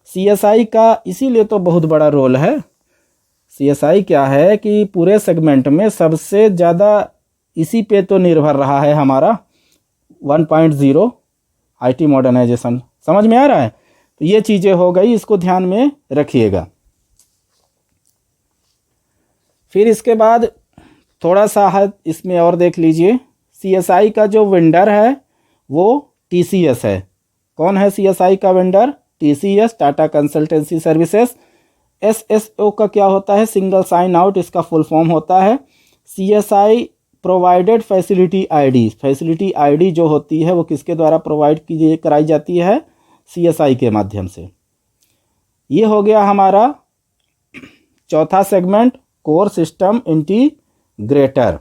सीएसआई का इसीलिए तो बहुत बड़ा रोल है। सीएसआई क्या है कि पूरे सेगमेंट में सबसे ज़्यादा इसी पे तो निर्भर रहा है हमारा 1.0 आईटी मॉडर्नाइजेशन। समझ में आ रहा है? तो ये चीज़ें हो गई, इसको ध्यान में रखिएगा। फिर इसके बाद थोड़ा सा है इसमें और देख लीजिए। सीएसआई का जो वेंडर है वो टीसीएस है। कौन है सीएसआई का vendor? TCS, Tata consultancy services. SSO का क्या होता है? सिंगल साइन आउट इसका फुल फॉर्म होता है। CSI provided facility ID. Facility ID जो होती है वो किसके द्वारा प्रोवाइड की कराई जाती है? सीएसआई के माध्यम से। ये हो गया हमारा चौथा सेगमेंट, कोर सिस्टम इंटीग्रेटर।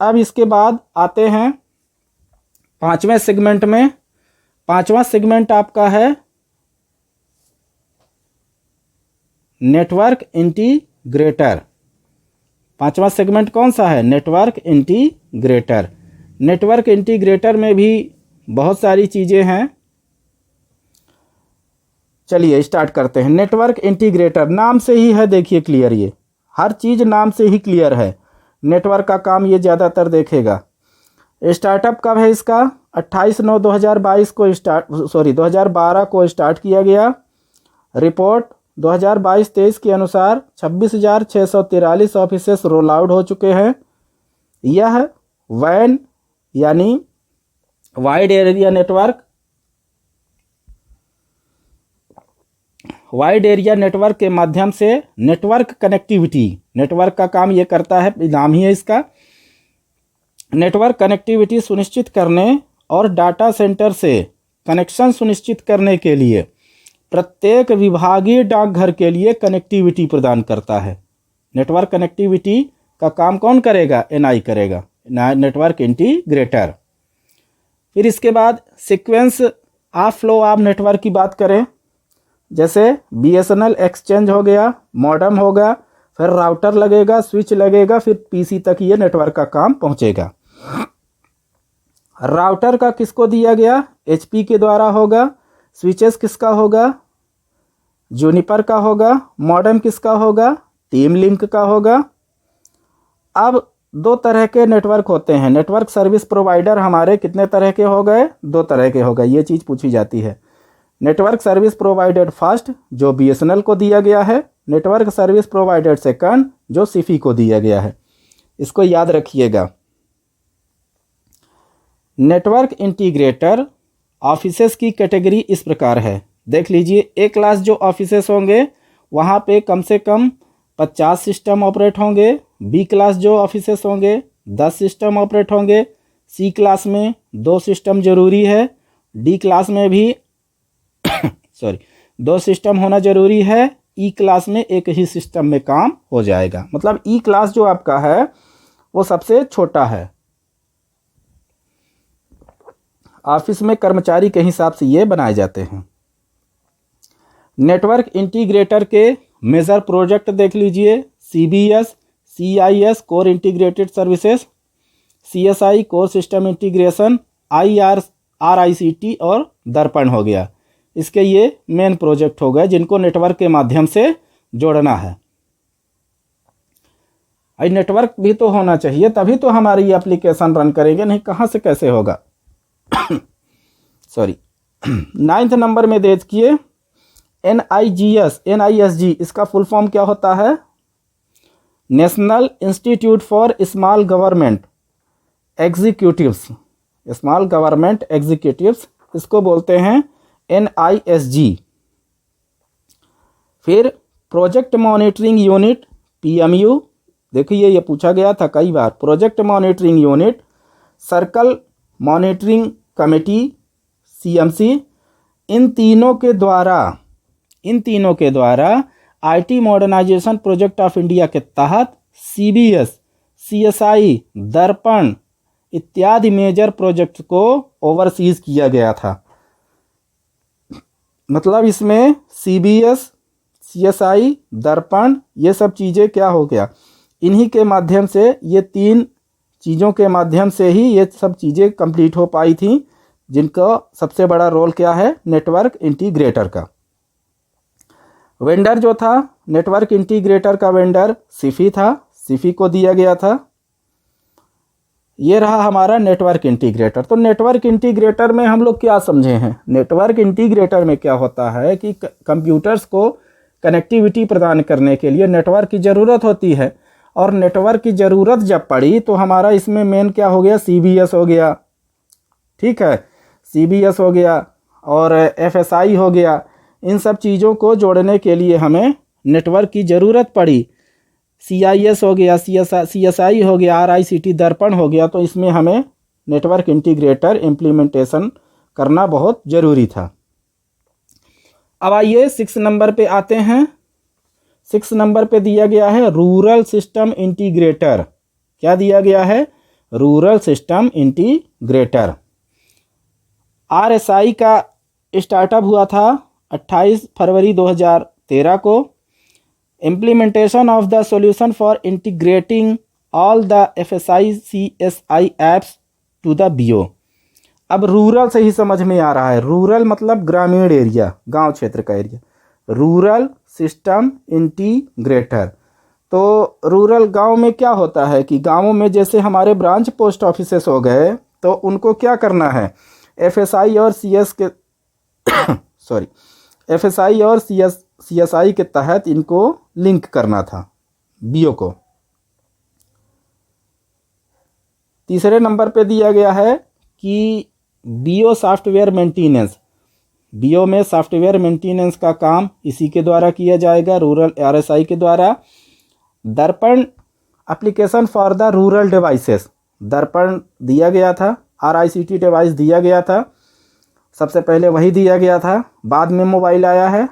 अब इसके बाद आते हैं पांचवें सेगमेंट में। पांचवा सेगमेंट आपका है नेटवर्क इंटीग्रेटर। पांचवा सेगमेंट कौन सा है? Network integrator. नेटवर्क इंटीग्रेटर में भी बहुत सारी चीज़ें हैं। चलिए स्टार्ट करते हैं। नेटवर्क इंटीग्रेटर नाम से ही है, देखिए क्लियर, ये हर चीज़ नाम से ही क्लियर है। नेटवर्क का काम ये ज़्यादातर देखेगा। स्टार्टअप कब है इसका? 28/9/2022 को 2012 को स्टार्ट किया गया। रिपोर्ट 2022-23 के अनुसार 26,643 ऑफिसेस रोल आउट हो चुके हैं। यह वैन यानी वाइड एरिया नेटवर्क के माध्यम से नेटवर्क कनेक्टिविटी, नेटवर्क का काम ये करता है, नाम ही है इसका। नेटवर्क कनेक्टिविटी सुनिश्चित करने और डाटा सेंटर से कनेक्शन सुनिश्चित करने के लिए प्रत्येक विभागीय डाकघर के लिए कनेक्टिविटी प्रदान करता है। नेटवर्क कनेक्टिविटी का काम कौन करेगा? एनआई करेगा, नेटवर्क इंटीग्रेटर। फिर इसके बाद sequence of flow of network की बात करें, जैसे बीएसएनएल एक्सचेंज हो गया, मॉडेम होगा, फिर राउटर लगेगा, स्विच लगेगा, फिर पीसी तक ये नेटवर्क का काम पहुंचेगा। राउटर का किसको दिया गया? एचपी के द्वारा होगा। स्विचेस किसका होगा? जूनिपर का होगा। मॉडेम किसका होगा? टीम लिंक का होगा। अब दो तरह के नेटवर्क होते हैं। नेटवर्क सर्विस प्रोवाइडर हमारे कितने तरह के हो गए? दो तरह के हो गए। ये चीज़ पूछी जाती है। नेटवर्क सर्विस प्रोवाइडर फर्स्ट जो बीएसएनएल को दिया गया है, नेटवर्क सर्विस प्रोवाइडर सेकंड जो सिफी को दिया गया है। इसको याद रखिएगा। नेटवर्क इंटीग्रेटर ऑफिसेस की कैटेगरी इस प्रकार है, देख लीजिए। ए क्लास जो ऑफिसेस होंगे वहाँ पे कम से कम 50 सिस्टम ऑपरेट होंगे। बी क्लास जो ऑफिसेस होंगे 10 सिस्टम ऑपरेट होंगे। सी क्लास में 2 सिस्टम जरूरी है। डी क्लास में भी 2 सिस्टम होना जरूरी है। ई क्लास में एक ही सिस्टम में काम हो जाएगा। मतलब ई क्लास जो आपका है वो सबसे छोटा है। ऑफिस में कर्मचारी के हिसाब से ये बनाए जाते हैं। नेटवर्क इंटीग्रेटर के मेजर प्रोजेक्ट देख लीजिए। CBS, CIS core integrated services, CSI core system integration, RICT और दर्पण हो गया। इसके ये मेन प्रोजेक्ट हो गए जिनको नेटवर्क के माध्यम से जोड़ना है। आई नेटवर्क भी तो होना चाहिए, तभी तो हमारी ये एप्लीकेशन रन करेंगे, नहीं कहाँ से कैसे होगा। सॉरी। 9th नंबर में देखिए NISG, इसका फुल फॉर्म क्या होता है? National institute for small government executives. Small government executives इसको बोलते हैं NISG। फिर प्रोजेक्ट मॉनिटरिंग यूनिट PMU, देखिए ये पूछा गया था कई बार। Project monitoring unit, circle monitoring committee CMC, इन तीनों के द्वारा IT modernisation project of India के तहत CBS, CSI, दर्पण इत्यादि मेजर प्रोजेक्ट को ओवरसीज किया गया था। मतलब इसमें CBS, CSI, दर्पण, ये सब चीज़ें क्या हो गया, इन्हीं के माध्यम से, ये 3 चीज़ों के माध्यम से ही ये सब चीज़ें कंप्लीट हो पाई थी, जिनका सबसे बड़ा रोल क्या है, नेटवर्क इंटीग्रेटर का। वेंडर जो था, नेटवर्क इंटीग्रेटर का वेंडर सिफी था, सिफी को दिया गया था। ये रहा हमारा नेटवर्क इंटीग्रेटर। तो नेटवर्क इंटीग्रेटर में हम लोग क्या समझे हैं, नेटवर्क इंटीग्रेटर में क्या होता है कि कंप्यूटर्स को कनेक्टिविटी प्रदान करने के लिए नेटवर्क की ज़रूरत होती है, और नेटवर्क की ज़रूरत जब पड़ी तो हमारा इसमें मेन क्या हो गया, CBS हो गया, ठीक है, CBS हो गया और FSI हो गया। इन सब चीज़ों को जोड़ने के लिए हमें नेटवर्क की ज़रूरत पड़ी। CIS हो गया, CSI हो गया, RICT दर्पण हो गया। तो इसमें हमें नेटवर्क इंटीग्रेटर इम्प्लीमेंटेशन करना बहुत ज़रूरी था। अब आइए 6 नंबर पे आते हैं। 6 नंबर पे दिया गया है रूरल सिस्टम इंटीग्रेटर। क्या दिया गया है, रूरल सिस्टम इंटीग्रेटर। RSI का स्टार्टअप हुआ था 28 फरवरी 2013 को। Implementation of the solution for integrating all the FSI CSI apps to the BO। अब रूरल से ही समझ में आ रहा है, रूरल मतलब ग्रामीण एरिया, गांव क्षेत्र का एरिया, रूरल सिस्टम इंटीग्रेटर। तो रूरल गांव में क्या होता है कि गांवों में जैसे हमारे ब्रांच पोस्ट ऑफिसेस हो गए, तो उनको क्या करना है, FSI और CS के सॉरी FSI और CSI के तहत इनको लिंक करना था BO को। तीसरे नंबर पे दिया गया है कि BO सॉफ्टवेयर मेंटेनेंस। BO में सॉफ्टवेयर मेंटेनेंस का काम इसी के द्वारा किया जाएगा, रूरल RSI के द्वारा। दर्पण application for the rural devices, दर्पण दिया गया था, RICT डिवाइस दिया गया था, सबसे पहले वही दिया गया था, बाद में मोबाइल आया है।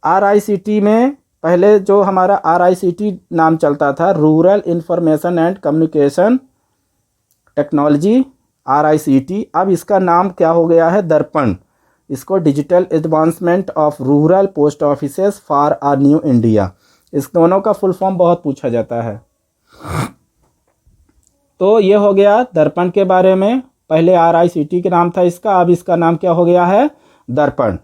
RICT में पहले जो हमारा RICT नाम चलता था, rural information and communication technology, RICT, अब इसका नाम क्या हो गया है, दर्पण। इसको digital advancement of rural post offices for uh new India, इस दोनों का फुल फॉर्म बहुत पूछा जाता है। तो ये हो गया दर्पण के बारे में। पहले RICT के नाम था इसका, अब इसका नाम क्या हो गया है, दर्पण।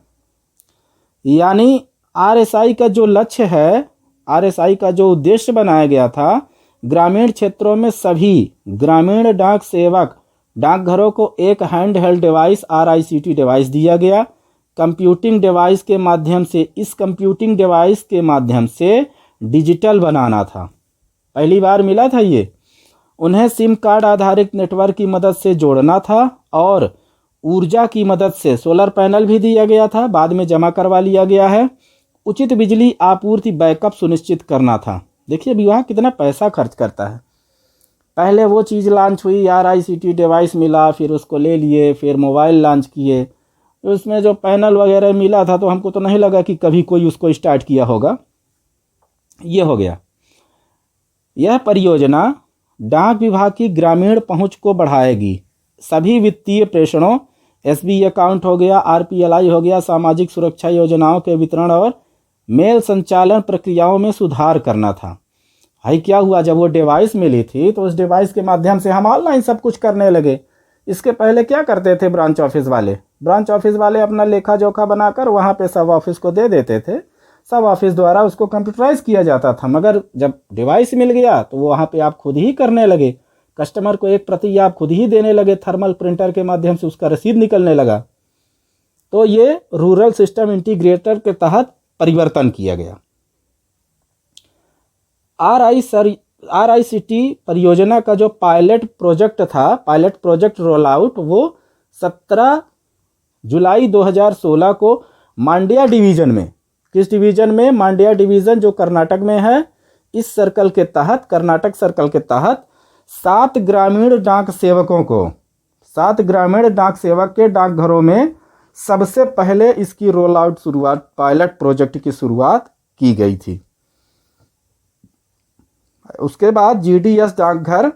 यानी RSI का जो लक्ष्य है, RSI का जो उद्देश्य बनाया गया था, ग्रामीण क्षेत्रों में सभी ग्रामीण डाक सेवक डाकघरों को एक hand held device RICT device दिया गया। कंप्यूटिंग डिवाइस के माध्यम से, इस कंप्यूटिंग डिवाइस के माध्यम से डिजिटल बनाना था, पहली बार मिला था ये। उन्हें सिम कार्ड आधारित नेटवर्क की मदद से जोड़ना था, और ऊर्जा की मदद से सोलर पैनल भी दिया गया था, बाद में जमा करवा लिया गया है। उचित बिजली आपूर्ति बैकअप सुनिश्चित करना था। देखिए विभाग कितना पैसा खर्च करता है। पहले वो चीज़ लॉन्च हुई, RICT डिवाइस मिला, फिर उसको ले लिए, फिर मोबाइल लॉन्च किए, तो उसमें जो पैनल वगैरह मिला था, तो हमको तो नहीं लगा कि कभी कोई उसको स्टार्ट किया होगा। ये हो गया। यह परियोजना डाक विभाग की ग्रामीण पहुंच को बढ़ाएगी। सभी वित्तीय प्रेषणों, SB अकाउंट हो गया, RPLI हो गया, सामाजिक सुरक्षा योजनाओं के वितरण और मेल संचालन प्रक्रियाओं में सुधार करना था। भाई क्या हुआ, जब वो डिवाइस मिली थी तो उस डिवाइस के माध्यम से हम ऑनलाइन सब कुछ करने लगे। इसके पहले क्या करते थे ब्रांच ऑफिस वाले अपना लेखा जोखा बनाकर वहाँ पे सब ऑफिस को दे देते थे, सब ऑफिस द्वारा उसको कंप्यूटराइज किया जाता था। मगर जब डिवाइस मिल गया तो वो वहाँ पे आप खुद ही करने लगे, कस्टमर को एक प्रति आप खुद ही देने लगे, थर्मल प्रिंटर के माध्यम से उसका रसीद निकलने लगा। तो ये रूरल सिस्टम इंटीग्रेटर के तहत परिवर्तन किया गया। RICT परियोजना का जो पायलट प्रोजेक्ट था, पायलट प्रोजेक्ट रोल आउट, वो 17 जुलाई 2016 को मांड्या डिवीज़न में, किस डिवीज़न में, मांड्या डिवीज़न जो कर्नाटक में है, इस सर्कल के तहत, कर्नाटक सर्कल के तहत 7 ग्रामीण डाक सेवकों को, 7 ग्रामीण डाक सेवक के डाकघरों में सबसे पहले इसकी रोल आउट शुरुआत, पायलट प्रोजेक्ट की शुरुआत की गई थी। उसके बाद GDS डाकघर,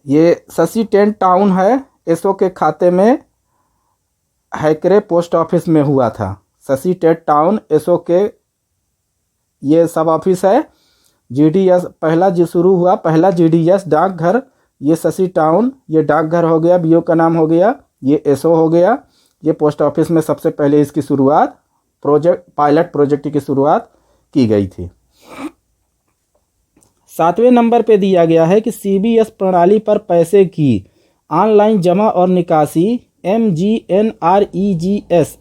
ये शशि टेंट टाउन है, एसओ के खाते में हैकरे पोस्ट ऑफिस में हुआ था। शशि टेंट टाउन एसओ के ये सब ऑफिस है। जीडीएस पहला जो शुरू हुआ, पहला जीडीएस डाकघर, ये शशि टाउन, ये डाकघर हो गया, बीओ का नाम हो गया, ये एसओ हो गया। ये पोस्ट ऑफिस में सबसे पहले इसकी शुरुआत पायलट प्रोजेक्ट की शुरुआत की गई थी। 7वें नंबर पे दिया गया है कि सीबीएस प्रणाली पर पैसे की ऑनलाइन जमा और निकासी, MGNREGS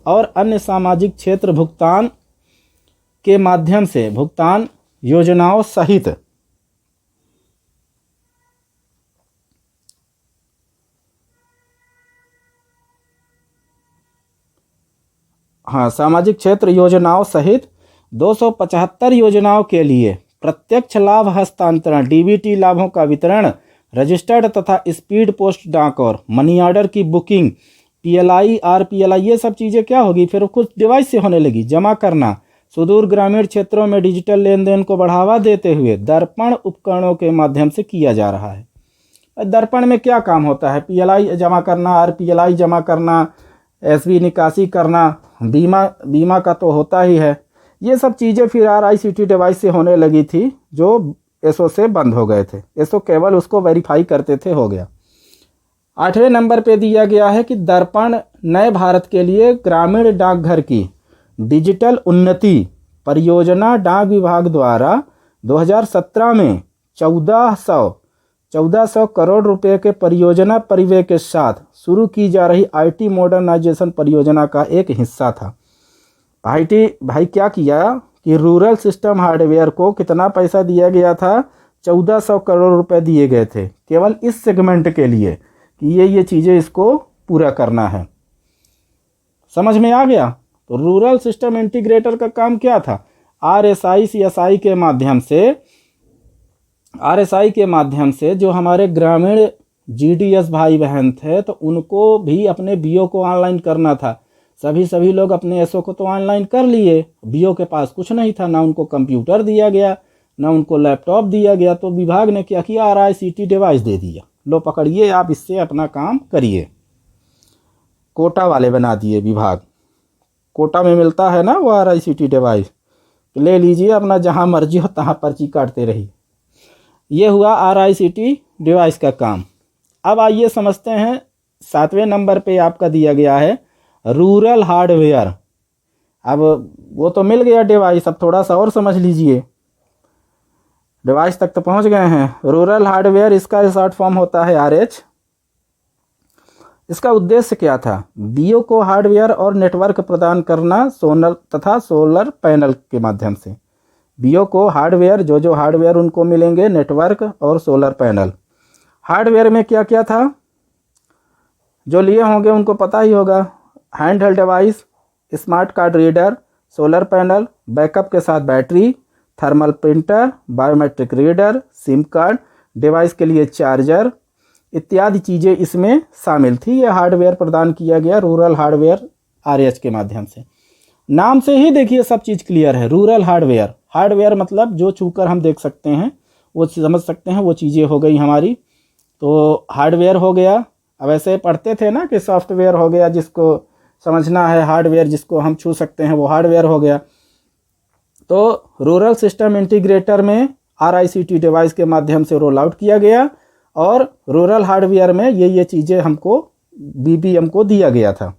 और अन्य सामाजिक क्षेत्र भुगतान के माध्यम से भुगतान योजनाओं सहित सामाजिक क्षेत्र योजनाओं सहित 275 योजनाओं के लिए प्रत्यक्ष लाभ हस्तांतरण, डीबीटी लाभों का वितरण, रजिस्टर्ड तथा स्पीड पोस्ट डाक और मनी ऑर्डर की बुकिंग, PLI, RPLI, ये सब चीज़ें क्या होगी फिर कुछ डिवाइस से होने लगी। जमा करना सुदूर ग्रामीण क्षेत्रों में डिजिटल लेन देन को बढ़ावा देते हुए दर्पण उपकरणों के माध्यम से किया जा रहा है। दर्पण में क्या काम होता है? PLI जमा करना, RPLI जमा करना, SB निकासी करना, बीमा का तो होता ही है। ये सब चीज़ें फिर RICT डिवाइस से होने लगी थी, जो एसओ से बंद हो गए थे। एसओ केवल उसको वेरीफाई करते थे, हो गया। 8वें नंबर पे दिया गया है कि दर्पण नए भारत के लिए ग्रामीण डाकघर की डिजिटल उन्नति परियोजना डाक विभाग द्वारा 2017 में 1400 करोड़ रुपए के परियोजना परिव्यय के साथ शुरू की जा रही IT मॉडर्नाइजेशन परियोजना का एक हिस्सा था। भाई क्या किया कि रूरल सिस्टम हार्डवेयर को कितना पैसा दिया गया था? 1400 करोड़ रुपए दिए गए थे केवल इस सेगमेंट के लिए कि ये चीज़ें इसको पूरा करना है। समझ में आ गया? तो रूरल सिस्टम इंटीग्रेटर का काम क्या था? RSI CSI के माध्यम से जो हमारे ग्रामीण GDS भाई बहन थे तो उनको भी अपने बीओ को ऑनलाइन करना था। सभी लोग अपने एसओ को तो ऑनलाइन कर लिए, बीओ के पास कुछ नहीं था, ना उनको कंप्यूटर दिया गया, ना उनको लैपटॉप दिया गया। तो विभाग ने क्या किया? RICT डिवाइस दे दिया, लो पकड़िए, आप इससे अपना काम करिए। कोटा वाले बना दिए विभाग, कोटा में मिलता है ना वो RICT डिवाइस, ले लीजिए अपना, जहाँ मर्जी हो तहाँ पर्ची काटते रहिए। ये हुआ RICT डिवाइस का काम। अब आइए समझते हैं 7वें नंबर पे आपका दिया गया है रूरल हार्डवेयर। अब वो तो मिल गया डिवाइस, अब थोड़ा सा और समझ लीजिए। डिवाइस तक तो पहुंच गए हैं। रूरल हार्डवेयर, इसका शॉर्ट फॉर्म होता है RH। इसका उद्देश्य क्या था? बीओ को हार्डवेयर और नेटवर्क प्रदान करना सोलर पैनल के माध्यम से। बीओ को हार्डवेयर, जो हार्डवेयर उनको मिलेंगे, नेटवर्क और सोलर पैनल। हार्डवेयर में क्या क्या था? जो लिए होंगे उनको पता ही होगा। Hand held device, smart card reader, solar panel, backup के साथ battery, thermal printer, biometric reader, SIM card, device के लिए चार्जर इत्यादि चीज़ें इसमें शामिल थी। यह हार्डवेयर प्रदान किया गया रूरल हार्डवेयर RH के माध्यम से। नाम से ही देखिए सब चीज़ क्लियर है। रूरल हार्डवेयर, हार्डवेयर मतलब जो छूकर हम देख सकते हैं, वो समझ सकते हैं, वो चीज़ें हो गई हमारी। तो हार्डवेयर हो गया। अब ऐसे पढ़ते थे ना कि सॉफ्टवेयर हो गया, जिसको समझना है, हार्डवेयर जिसको हम छू सकते हैं वो हार्डवेयर हो गया। तो रूरल सिस्टम इंटीग्रेटर में RICT डिवाइस के माध्यम से रोल आउट किया गया और रूरल हार्डवेयर में ये चीज़ें हमको BBM को दिया गया था।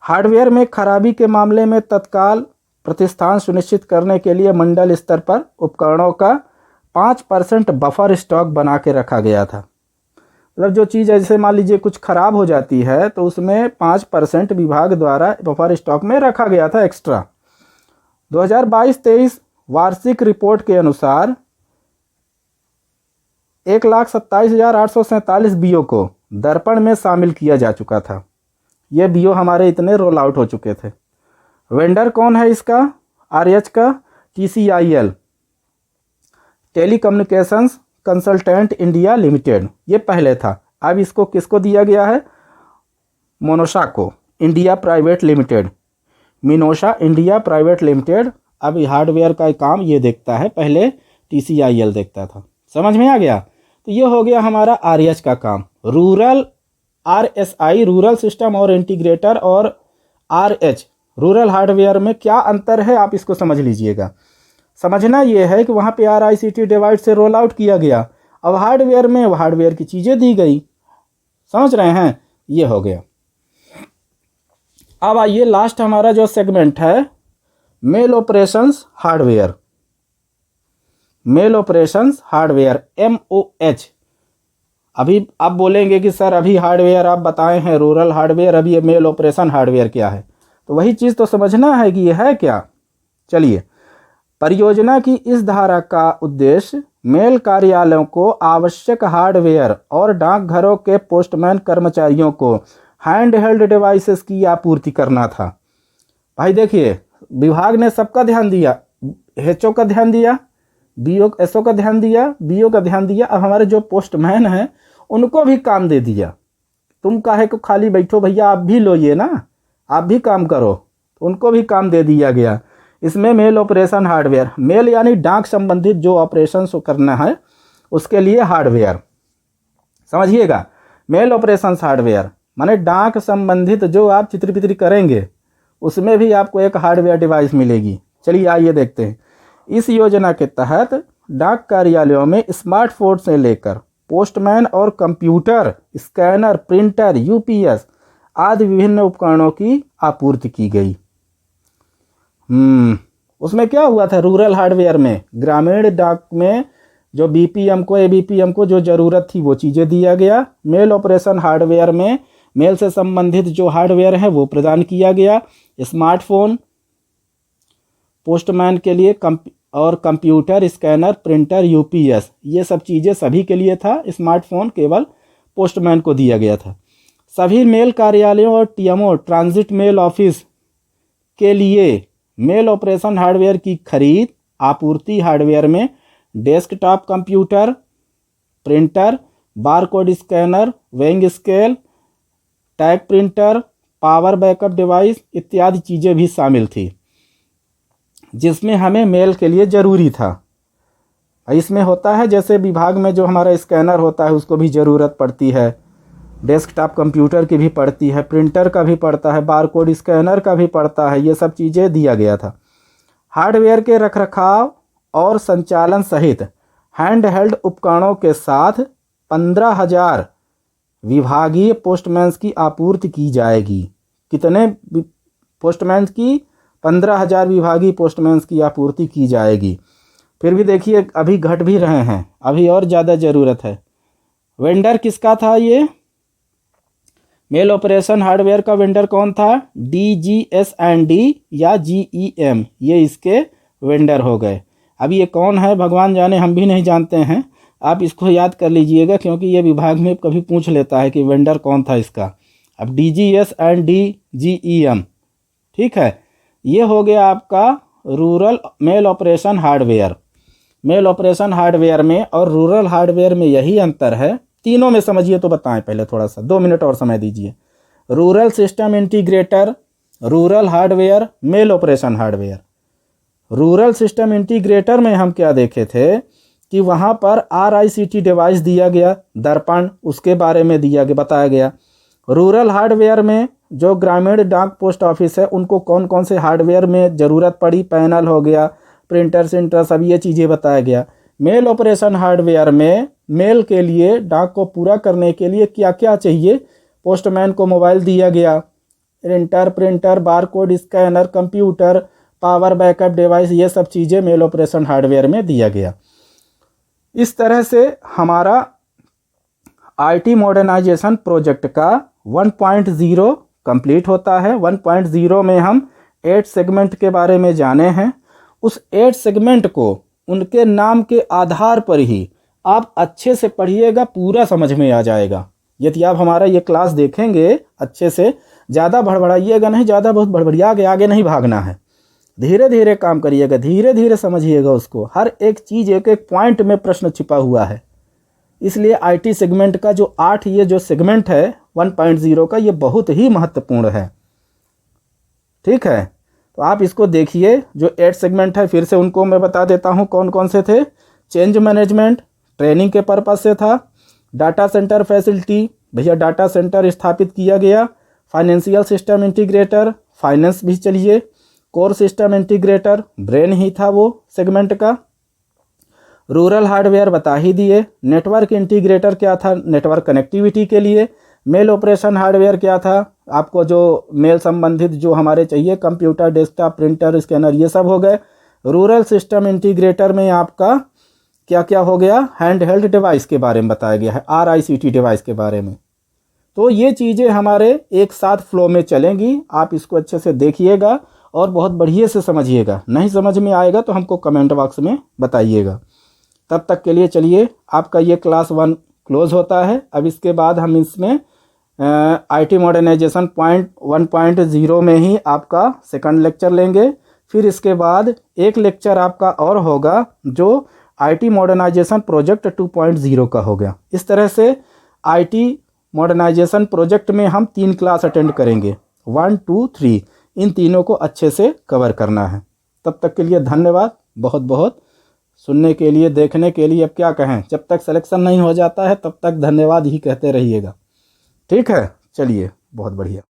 हार्डवेयर में खराबी के मामले में तत्काल प्रतिस्थान सुनिश्चित करने के लिए मंडल स्तर पर उपकरणों का 5% बफर स्टॉक बना के रखा गया था। मतलब जो चीज़ जैसे मान लीजिए कुछ खराब हो जाती है तो उसमें 5% विभाग द्वारा बफर स्टॉक में रखा गया था एक्स्ट्रा। 2022-23 वार्षिक रिपोर्ट के अनुसार 1,27,847 बीओ को दर्पण में शामिल किया जा चुका था। ये बीओ हमारे इतने रोल आउट हो चुके थे। वेंडर कौन है इसका? RH का TCIL, telecommunications consultant India limited, ये पहले था। अब इसको किसको दिया गया है? मोनोशा को, India private limited, Minosha India private limited. अब हार्डवेयर का काम ये देखता है, पहले TCIL देखता था। समझ में आ गया? तो तो ये हो गया हमारा आरएच का काम। रूरल आरएसआई रूरल सिस्टम और इंटीग्रेटर और आरएच रूरल हार्डवेयर में क्या अंतर है आप इसको समझ लीजिएगा। समझना ये है कि वहाँ पे RICT डिवाइस से रोल आउट किया गया, अब हार्डवेयर में हार्डवेयर की चीज़ें दी गई, समझ रहे हैं, ये हो गया। अब आइए लास्ट हमारा जो सेगमेंट है mail operations hardware. Mail operations hardware MOH। अभी आप बोलेंगे कि सर अभी हार्डवेयर आप बताए हैं रूरल हार्डवेयर, अभी ये मेल ऑपरेशन हार्डवेयर क्या है, तो वही चीज़ तो समझना है कि ये है क्या। चलिए, परियोजना की इस धारा का उद्देश्य मेल कार्यालयों को आवश्यक हार्डवेयर और डाकघरों के पोस्टमैन कर्मचारियों को हैंड हेल्ड डिवाइसेस की आपूर्ति करना था। भाई देखिए, विभाग ने सबका ध्यान दिया, HO का ध्यान दिया, BO SO का ध्यान दिया, BO का ध्यान दिया, अब हमारे जो पोस्टमैन हैं उनको भी काम दे दिया। तुम काहे को खाली बैठो भैया, आप भी लो ये ना, आप भी काम करो, उनको भी काम दे दिया गया। इसमें मेल ऑपरेशन हार्डवेयर, मेल यानी डाक संबंधित जो ऑपरेशन करना है उसके लिए हार्डवेयर, समझिएगा। मेल ऑपरेशन हार्डवेयर माने डाक संबंधित जो आप चित्र पित्री करेंगे उसमें भी आपको एक हार्डवेयर डिवाइस मिलेगी। चलिए आइए देखते हैं। इस योजना के तहत डाक कार्यालयों में स्मार्टफोन से लेकर पोस्टमैन और कंप्यूटर, स्कैनर, प्रिंटर, UPS आदि विभिन्न उपकरणों की आपूर्ति की गई। उसमें क्या हुआ था रूरल हार्डवेयर में, ग्रामीण डाक में जो BPM को ABPM को जो ज़रूरत थी वो चीज़ें दिया गया। मेल ऑपरेशन हार्डवेयर में मेल से संबंधित जो हार्डवेयर है वो प्रदान किया गया। स्मार्टफोन पोस्टमैन के लिए और कंप्यूटर, स्कैनर, प्रिंटर, UPS ये सब चीज़ें सभी के लिए था, स्मार्टफोन केवल पोस्टमैन को दिया गया था। सभी मेल कार्यालयों और TMO ट्रांजिट मेल ऑफिस के लिए मेल ऑपरेशन हार्डवेयर की खरीद आपूर्ति हार्डवेयर में desktop computer, printer, barcode scanner, weighing scale, tag printer, power backup device इत्यादि चीज़ें भी शामिल थी, जिसमें हमें मेल के लिए ज़रूरी था। इसमें होता है जैसे विभाग में जो हमारा स्कैनर होता है उसको भी ज़रूरत पड़ती है, डेस्कटॉप कंप्यूटर की भी पड़ती है, प्रिंटर का भी पड़ता है, बारकोड स्कैनर का भी पड़ता है, ये सब चीज़ें दिया गया था। हार्डवेयर के रखरखाव और संचालन सहित हैंड हेल्ड उपकरणों के साथ 15,000 विभागीय पोस्टमैन्स की आपूर्ति की जाएगी। कितने पोस्टमैन्स की? 15,000 विभागीय पोस्टमैन्स की आपूर्ति की जाएगी। फिर भी देखिए अभी घट भी रहे हैं, अभी और ज़्यादा ज़रूरत है। वेंडर किसका था? ये मेल ऑपरेशन हार्डवेयर का वेंडर कौन था? DGS&D या GEM, ये इसके वेंडर हो गए। अब ये कौन है भगवान जाने, हम भी नहीं जानते हैं, आप इसको याद कर लीजिएगा क्योंकि ये विभाग में कभी पूछ लेता है कि वेंडर कौन था इसका। अब DGS&D GEM, ठीक है, ये हो गया आपका rural mail operation hardware. Mail operation hardware में और रूरल हार्डवेयर में यही अंतर है। तीनों में समझिए तो बताएं, पहले थोड़ा सा 2 मिनट और समय दीजिए। Rural system integrator, rural hardware, mail operation hardware. Rural system integrator में हम क्या देखे थे कि वहाँ पर RICT डिवाइस दिया गया, दर्पण उसके बारे में दिया गया, बताया गया। रूरल हार्डवेयर में जो ग्रामीण डाक पोस्ट ऑफिस है उनको कौन कौन से हार्डवेयर में ज़रूरत पड़ी, पैनल हो गया, प्रिंटर सिंटर, सब ये चीज़ें बताया गया। मेल ऑपरेशन हार्डवेयर में मेल के लिए, डाक को पूरा करने के लिए क्या क्या चाहिए, पोस्टमैन को मोबाइल दिया गया, printer, barcode scanner, computer, power backup device, ये सब चीज़ें मेल ऑपरेशन हार्डवेयर में दिया गया। इस तरह से हमारा IT मॉडर्नाइजेशन प्रोजेक्ट का 1.0 कंप्लीट होता है। 1.0 में हम 8 सेगमेंट के बारे में जाने हैं। उस 8 सेगमेंट को उनके नाम के आधार पर ही आप अच्छे से पढ़िएगा, पूरा समझ में आ जाएगा। यदि आप हमारा ये क्लास देखेंगे अच्छे से, ज़्यादा भड़बड़ाइएगा नहीं, ज़्यादा बहुत भड़बड़िया के आगे नहीं भागना है, धीरे धीरे काम करिएगा, धीरे धीरे समझिएगा उसको। हर एक चीज़ एक एक पॉइंट में प्रश्न छिपा हुआ है। इसलिए IT सेगमेंट का जो 8 ये जो सेगमेंट है 1.0 का, ये बहुत ही महत्वपूर्ण है, ठीक है। तो आप इसको देखिए, जो 8 सेगमेंट है फिर से उनको मैं बता देता हूँ कौन कौन से थे। चेंज मैनेजमेंट, ट्रेनिंग के पर्पज से था। डाटा सेंटर फैसिलिटी, भैया डाटा सेंटर स्थापित किया गया। फाइनेंशियल सिस्टम इंटीग्रेटर, फाइनेंस भी चलिए। कोर सिस्टम इंटीग्रेटर, ब्रेन ही था वो सेगमेंट का। रूरल हार्डवेयर बता ही दिए। नेटवर्क इंटीग्रेटर क्या था, नेटवर्क कनेक्टिविटी के लिए। मेल ऑपरेशन हार्डवेयर क्या था, आपको जो मेल संबंधित जो हमारे चाहिए, कंप्यूटर, डेस्कटॉप, प्रिंटर, स्कैनर, ये सब हो गए। रूरल सिस्टम इंटीग्रेटर में आपका क्या क्या हो गया, हैंड हेल्ड डिवाइस के बारे में बताया गया है, RICT डिवाइस के बारे में। तो ये चीज़ें हमारे एक साथ फ्लो में चलेंगी। आप इसको अच्छे से देखिएगा और बहुत बढ़िया से समझिएगा। नहीं समझ में आएगा तो हमको कमेंट बॉक्स में बताइएगा। तब तक के लिए चलिए, आपका ये क्लास 1 क्लोज होता है। अब इसके बाद हम इसमें IT मॉडर्नाइजेशन 1.0 में ही आपका सेकंड लेक्चर लेंगे। फिर इसके बाद एक लेक्चर आपका और होगा जो IT मॉडर्नाइजेशन प्रोजेक्ट 2.0 का हो गया। इस तरह से IT मॉडर्नाइजेशन प्रोजेक्ट में हम 3 क्लास अटेंड करेंगे, 1, 2, 3। इन तीनों को अच्छे से कवर करना है। तब तक के लिए धन्यवाद बहुत बहुत सुनने के लिए, देखने के लिए। अब क्या कहें, जब तक सिलेक्शन नहीं हो जाता है तब तक धन्यवाद ही कहते रहिएगा। ठीक है, चलिए, बहुत बढ़िया।